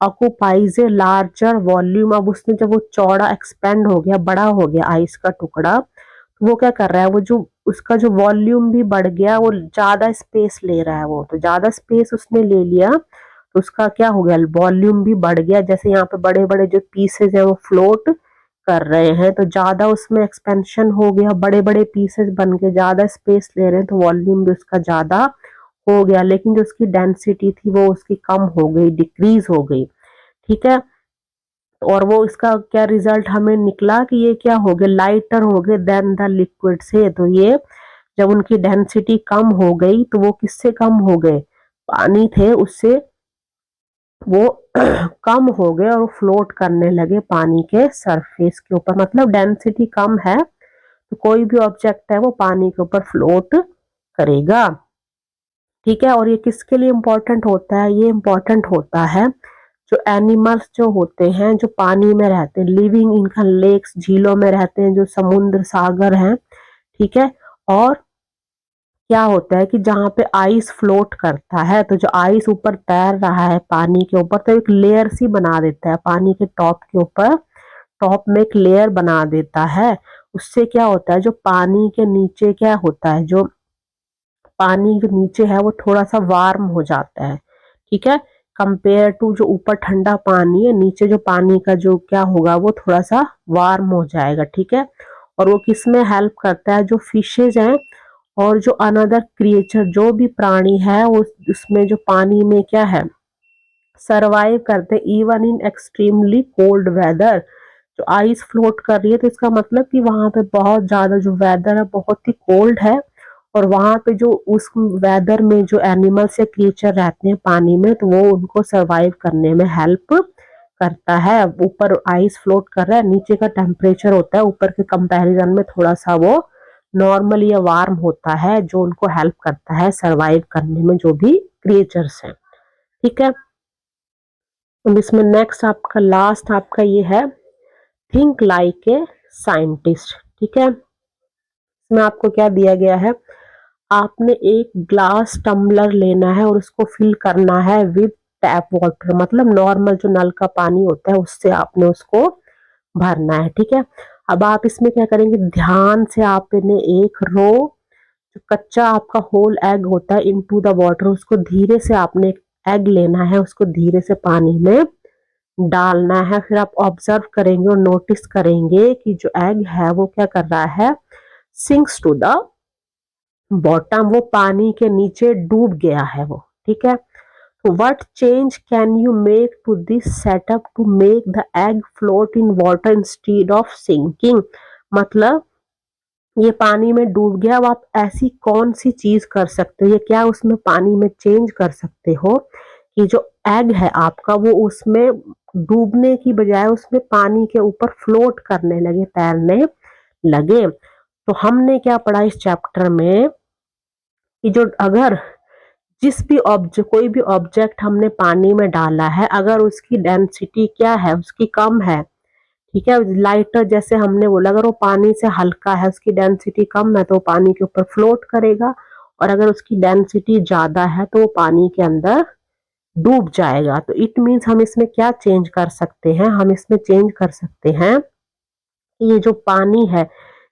occupies a larger volume. अब उसने जब वो चौड़ा एक्सपेंड हो गया, बड़ा हो गया आइस का टुकड़ा, तो वो क्या कर रहा है, वो जो उसका जो वॉल्यूम भी बढ़ गया, वो ज्यादा स्पेस ले रहा है, वो तो ज्यादा स्पेस उसने ले लिया, तो उसका क्या हो गया, वॉल्यूम भी बढ़ गया। जैसे यहाँ पे बड़े बड़े जो पीसेज है वो फ्लोट कर रहे हैं, तो ज्यादा उसमें एक्सपेंशन हो गया, बड़े बड़े पीसेस बन के ज्यादा स्पेस ले रहे हैं, तो वॉल्यूम भी उसका ज्यादा हो गया, लेकिन जो उसकी डेंसिटी थी वो उसकी कम हो गई, डिक्रीज हो गई, ठीक है। और वो इसका क्या रिजल्ट हमें निकला कि ये क्या हो गए, लाइटर हो गए देन द लिक्विड से। तो ये जब उनकी डेंसिटी कम हो गई तो वो किससे कम हो गए, पानी थे उससे वो कम हो गए और वो फ्लोट करने लगे पानी के सरफेस के ऊपर। मतलब डेंसिटी कम है तो कोई भी ऑब्जेक्ट है वो पानी के ऊपर फ्लोट करेगा, ठीक है। और ये किसके लिए इम्पोर्टेंट होता है, ये इम्पोर्टेंट होता है जो एनिमल्स जो होते हैं जो पानी में रहते हैं, लिविंग इन लेक्स, झीलों में रहते हैं, जो समुद्र सागर हैं, ठीक है। और क्या होता है कि जहाँ पे आइस फ्लोट करता है, तो जो आइस ऊपर तैर रहा है पानी के ऊपर, तो एक लेयर सी बना देता है पानी के टॉप के ऊपर, टॉप में एक लेयर बना देता है। उससे क्या होता है, जो पानी के नीचे क्या होता है, जो पानी जो नीचे है वो थोड़ा सा वार्म हो जाता है, ठीक है। कंपेयर टू जो ऊपर ठंडा पानी है, नीचे जो पानी का जो क्या होगा वो थोड़ा सा वार्म हो जाएगा, ठीक है। और वो किस में हेल्प करता है, जो फिशेज हैं और जो अनदर क्रिएचर जो भी प्राणी है उसमें जो पानी में क्या है सरवाइव करते हैं even in extremely cold weather. जो आइस फ्लोट कर रही है तो इसका मतलब कि वहां पे बहुत ज्यादा जो वेदर है बहुत ही कोल्ड है, और वहां पे जो उस वेदर में जो एनिमल्स या क्रिएचर रहते हैं पानी में तो वो उनको सरवाइव करने में हेल्प करता है। ऊपर आइस फ्लोट कर रहा है, नीचे का टेम्परेचर होता है ऊपर के कंपैरिजन में थोड़ा सा वो नॉर्मल या वार्म होता है, जो उनको हेल्प करता है सरवाइव करने में जो भी क्रिएचर्स हैं, ठीक है। अब इसमें नेक्स्ट आपका लास्ट आपका ये है थिंक लाइक ए साइंटिस्ट, ठीक है। इसमें आपको क्या दिया गया है, आपने एक ग्लास टम्बलर लेना है और उसको फिल करना है विद टैप वाटर, मतलब नॉर्मल जो नल का पानी होता है उससे आपने उसको भरना है, ठीक है। अब आप इसमें क्या करेंगे, ध्यान से आपने एक रो जो कच्चा आपका होल एग होता है इनटू द वाटर, उसको धीरे से आपने एक एग लेना है, उसको धीरे से पानी में डालना है। फिर आप ऑब्जर्व करेंगे और नोटिस करेंगे कि जो एग है वो क्या कर रहा है, सिंक्स टू द बॉटम, वो पानी के नीचे डूब गया है वो, ठीक है। तो what change can you make to this setup to make the egg float in water instead of sinking, मतलब ये पानी में डूब गया, अब आप ऐसी कौन सी चीज कर सकते हो, ये क्या उसमें पानी में चेंज कर सकते हो कि जो एग है आपका वो उसमें डूबने की बजाय उसमें पानी के ऊपर फ्लोट करने लगे, तैरने लगे। तो हमने क्या पढ़ा इस चैप्टर में कि जो अगर जिस भी ऑब्जेक्ट कोई भी ऑब्जेक्ट हमने पानी में डाला है अगर उसकी डेंसिटी क्या है उसकी कम है, ठीक है, लाइटर जैसे हमने बोला अगर वो पानी से हल्का है उसकी डेंसिटी कम है तो वो पानी के ऊपर फ्लोट करेगा, और अगर उसकी डेंसिटी ज्यादा है तो वो पानी के अंदर डूब जाएगा। तो इट मीन्स हम इसमें क्या चेंज कर सकते हैं, हम इसमें चेंज कर सकते हैं कि ये जो पानी है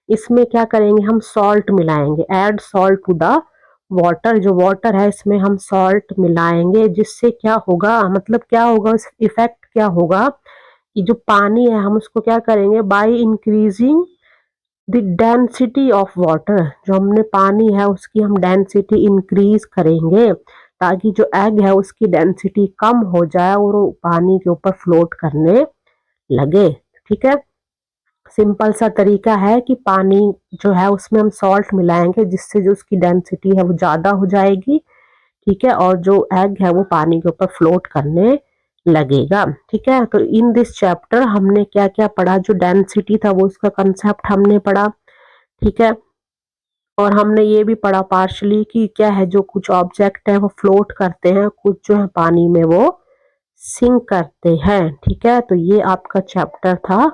इसमें क्या करेंगे, हम सॉल्ट मिलाएंगे, add salt to the water, जो वाटर है इसमें हम सॉल्ट मिलाएंगे, जिससे क्या होगा, मतलब क्या होगा, उस इफेक्ट क्या होगा कि जो पानी है हम उसको क्या करेंगे, by increasing the density of water, जो हमने पानी है उसकी हम डेंसिटी इंक्रीज करेंगे ताकि जो एग है उसकी डेंसिटी कम हो जाए और वो पानी के ऊपर फ्लोट करने लगे, ठीक है। सिंपल सा तरीका है कि पानी जो है उसमें हम सॉल्ट मिलाएंगे जिससे जो उसकी डेंसिटी है वो ज्यादा हो जाएगी, ठीक है, और जो एग है वो पानी के ऊपर फ्लोट करने लगेगा, ठीक है। तो इन दिस चैप्टर हमने क्या क्या पढ़ा, जो डेंसिटी था वो उसका कंसेप्ट हमने पढ़ा, ठीक है। और हमने ये भी पढ़ा पार्शली कि क्या है जो कुछ ऑब्जेक्ट है वो फ्लोट करते हैं, कुछ जो है पानी में वो सिंक करते हैं, ठीक है। तो ये आपका चैप्टर था,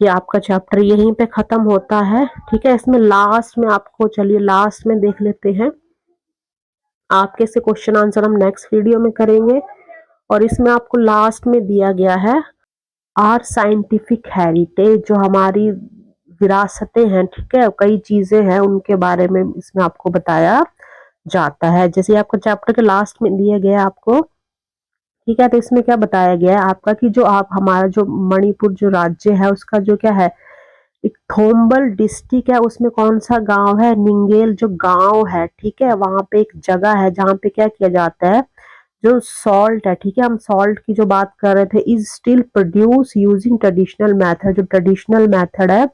ये आपका चैप्टर यहीं पे खत्म होता है, ठीक है। इसमें लास्ट में आपको, चलिए लास्ट में देख लेते हैं, आपके से क्वेश्चन आंसर हम नेक्स्ट वीडियो में करेंगे। और इसमें आपको लास्ट में दिया गया है आर साइंटिफिक हेरिटेज, जो हमारी विरासतें हैं, ठीक है, कई चीजें हैं उनके बारे में इसमें आपको बताया जाता है, जैसे आपको चैप्टर के लास्ट में दिया गया आपको, ठीक है। तो इसमें क्या बताया गया है आपका कि जो आप हमारा जो मणिपुर जो राज्य है उसका जो क्या है एक थोम्बल डिस्ट्रिक्ट है, उसमें कौन सा गांव है, निंगेल जो गांव है, ठीक है, वहां पे एक जगह है जहां पे क्या किया जाता है, जो सॉल्ट है, ठीक है, हम सॉल्ट की जो बात कर रहे थे, is still produce using traditional method, जो ट्रेडिशनल मेथड है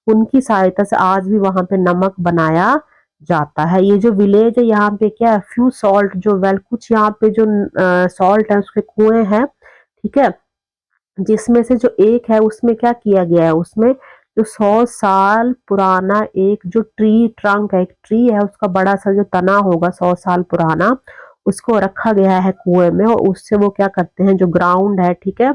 उनकी सहायता से आज भी वहां पे नमक बनाया जाता है। ये जो विलेज है यहाँ पे क्या है, फ्यू सॉल्ट जो वेल कुछ यहाँ पे जो सॉल्ट है उसके कुएं हैं, ठीक है, जिसमें से जो एक है उसमें क्या किया गया है, उसमें जो 100 साल पुराना एक जो ट्री ट्रंक है, एक ट्री है उसका बड़ा सा जो तना होगा 100 साल पुराना, उसको रखा गया है कुएं में, और उससे वो क्या करते हैं जो ग्राउंड है, ठीक है,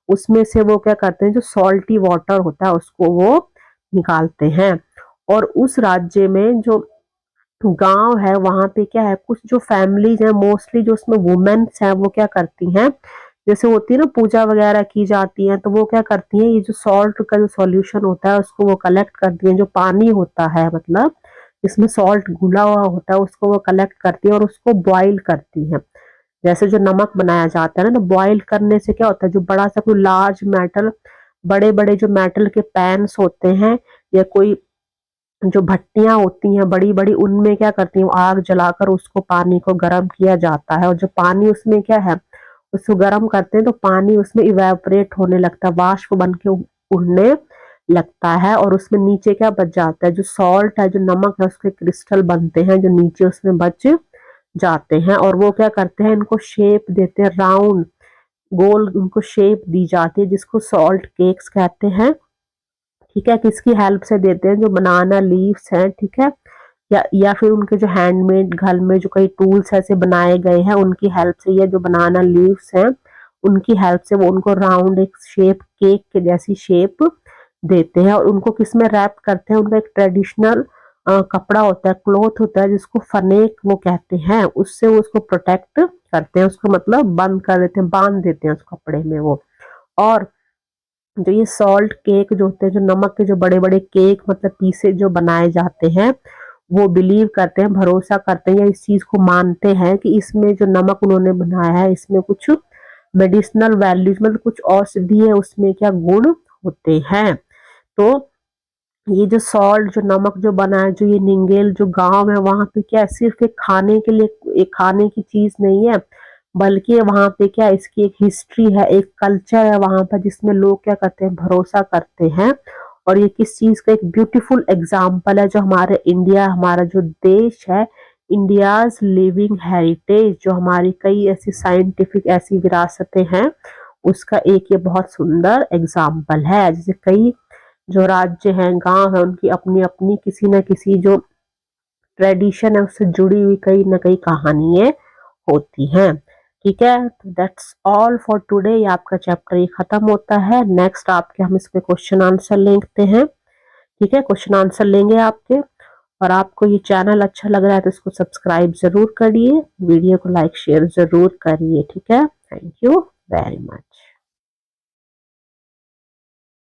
उसमें से वो क्या करते हैं जो सॉल्टी वाटर होता है उसको वो निकालते हैं। और उस राज्य में जो गांव है वहां पे क्या है, कुछ जो फैमिलीज है मोस्टली जो उसमें वुमेन्स हैं वो क्या करती हैं, जैसे होती है ना पूजा वगैरह की जाती है तो वो क्या करती हैं, ये जो सॉल्ट का जो सॉल्यूशन होता है उसको वो कलेक्ट करती हैं, जो पानी होता है मतलब इसमें सॉल्ट घुला हुआ होता है उसको वो कलेक्ट करती है और उसको बॉईल करती हैं, जैसे जो नमक बनाया जाता है ना, तो बॉईल करने से क्या होता है, जो बड़ा सा कोई लार्ज मेटल, बड़े बड़े जो मेटल के पैन्स होते हैं या कोई जो भट्टियां होती हैं बड़ी बड़ी, उनमें क्या करती हैं, आग जलाकर उसको पानी को गर्म किया जाता है, और जो पानी उसमें क्या है, उसको गर्म करते हैं तो पानी उसमें इवेपोरेट होने लगता है, वाष्प बन के उड़ने लगता है, और उसमें नीचे क्या बच जाता है, जो सॉल्ट है, जो नमक है, उसके क्रिस्टल बनते हैं जो नीचे उसमें बच जाते हैं, और वो क्या करते हैं, इनको शेप देते हैं, राउंड गोल उनको शेप दी जाती है, जिसको सॉल्ट केक्स कहते हैं। ठीक है, किसकी हेल्प से देते हैं, जो बनाना लीव्स हैं, ठीक है, या फिर उनके जो हैंडमेड घर में जो कई टूल्स ऐसे बनाए गए हैं उनकी हेल्प से, या जो बनाना लीव्स हैं उनकी हेल्प से वो उनको राउंड एक शेप, केक के जैसी शेप देते हैं, और उनको किस में रैप करते हैं, उनका एक ट्रेडिशनल कपड़ा होता है, क्लॉथ होता है, जिसको फनेक वो कहते हैं, उससे वो उसको प्रोटेक्ट करते हैं, उसको मतलब बंद कर देते हैं, बांध देते हैं उस कपड़े में वो। और जो ये सॉल्ट केक जो होते हैं, जो नमक के जो बड़े बड़े केक मतलब पीसे जो बनाए जाते हैं, वो बिलीव करते हैं, भरोसा करते हैं, या इस चीज को मानते हैं कि इसमें जो नमक उन्होंने बनाया है इसमें कुछ मेडिसिनल वैल्यूज मतलब कुछ औषधीय उसमें क्या गुण होते हैं। तो ये जो सॉल्ट जो नमक जो बना है, जो ये निंगेल जो गांव है, वहां पे क्या है, सिर्फ एक खाने के लिए, एक खाने की चीज नहीं है, बल्कि वहां पे क्या इसकी एक हिस्ट्री है, एक कल्चर है वहां पर, जिसमें लोग क्या करते हैं, भरोसा करते हैं। और ये किस चीज का एक ब्यूटीफुल एग्जाम्पल है, जो हमारे इंडिया, हमारा जो देश है, इंडियाज लिविंग हेरिटेज, जो हमारी कई ऐसी साइंटिफिक ऐसी विरासतें हैं, उसका एक ये बहुत सुंदर एग्जाम्पल है। जैसे कई जो राज्य हैं, गांव है, उनकी अपनी अपनी किसी न किसी जो ट्रेडिशन है उससे जुड़ी हुई कई न कई कहानियां होती हैं। ठीक है, तो दैट्स ऑल फॉर टुडे। ये आपका चैप्टर ये खत्म होता है। नेक्स्ट आपके हम इस पे क्वेश्चन आंसर लेते हैं। ठीक है, क्वेश्चन आंसर लेंगे आपके। और आपको ये चैनल अच्छा लग रहा है तो इसको सब्सक्राइब जरूर करिए, वीडियो को लाइक शेयर जरूर करिए। ठीक है, थैंक यू वेरी मच।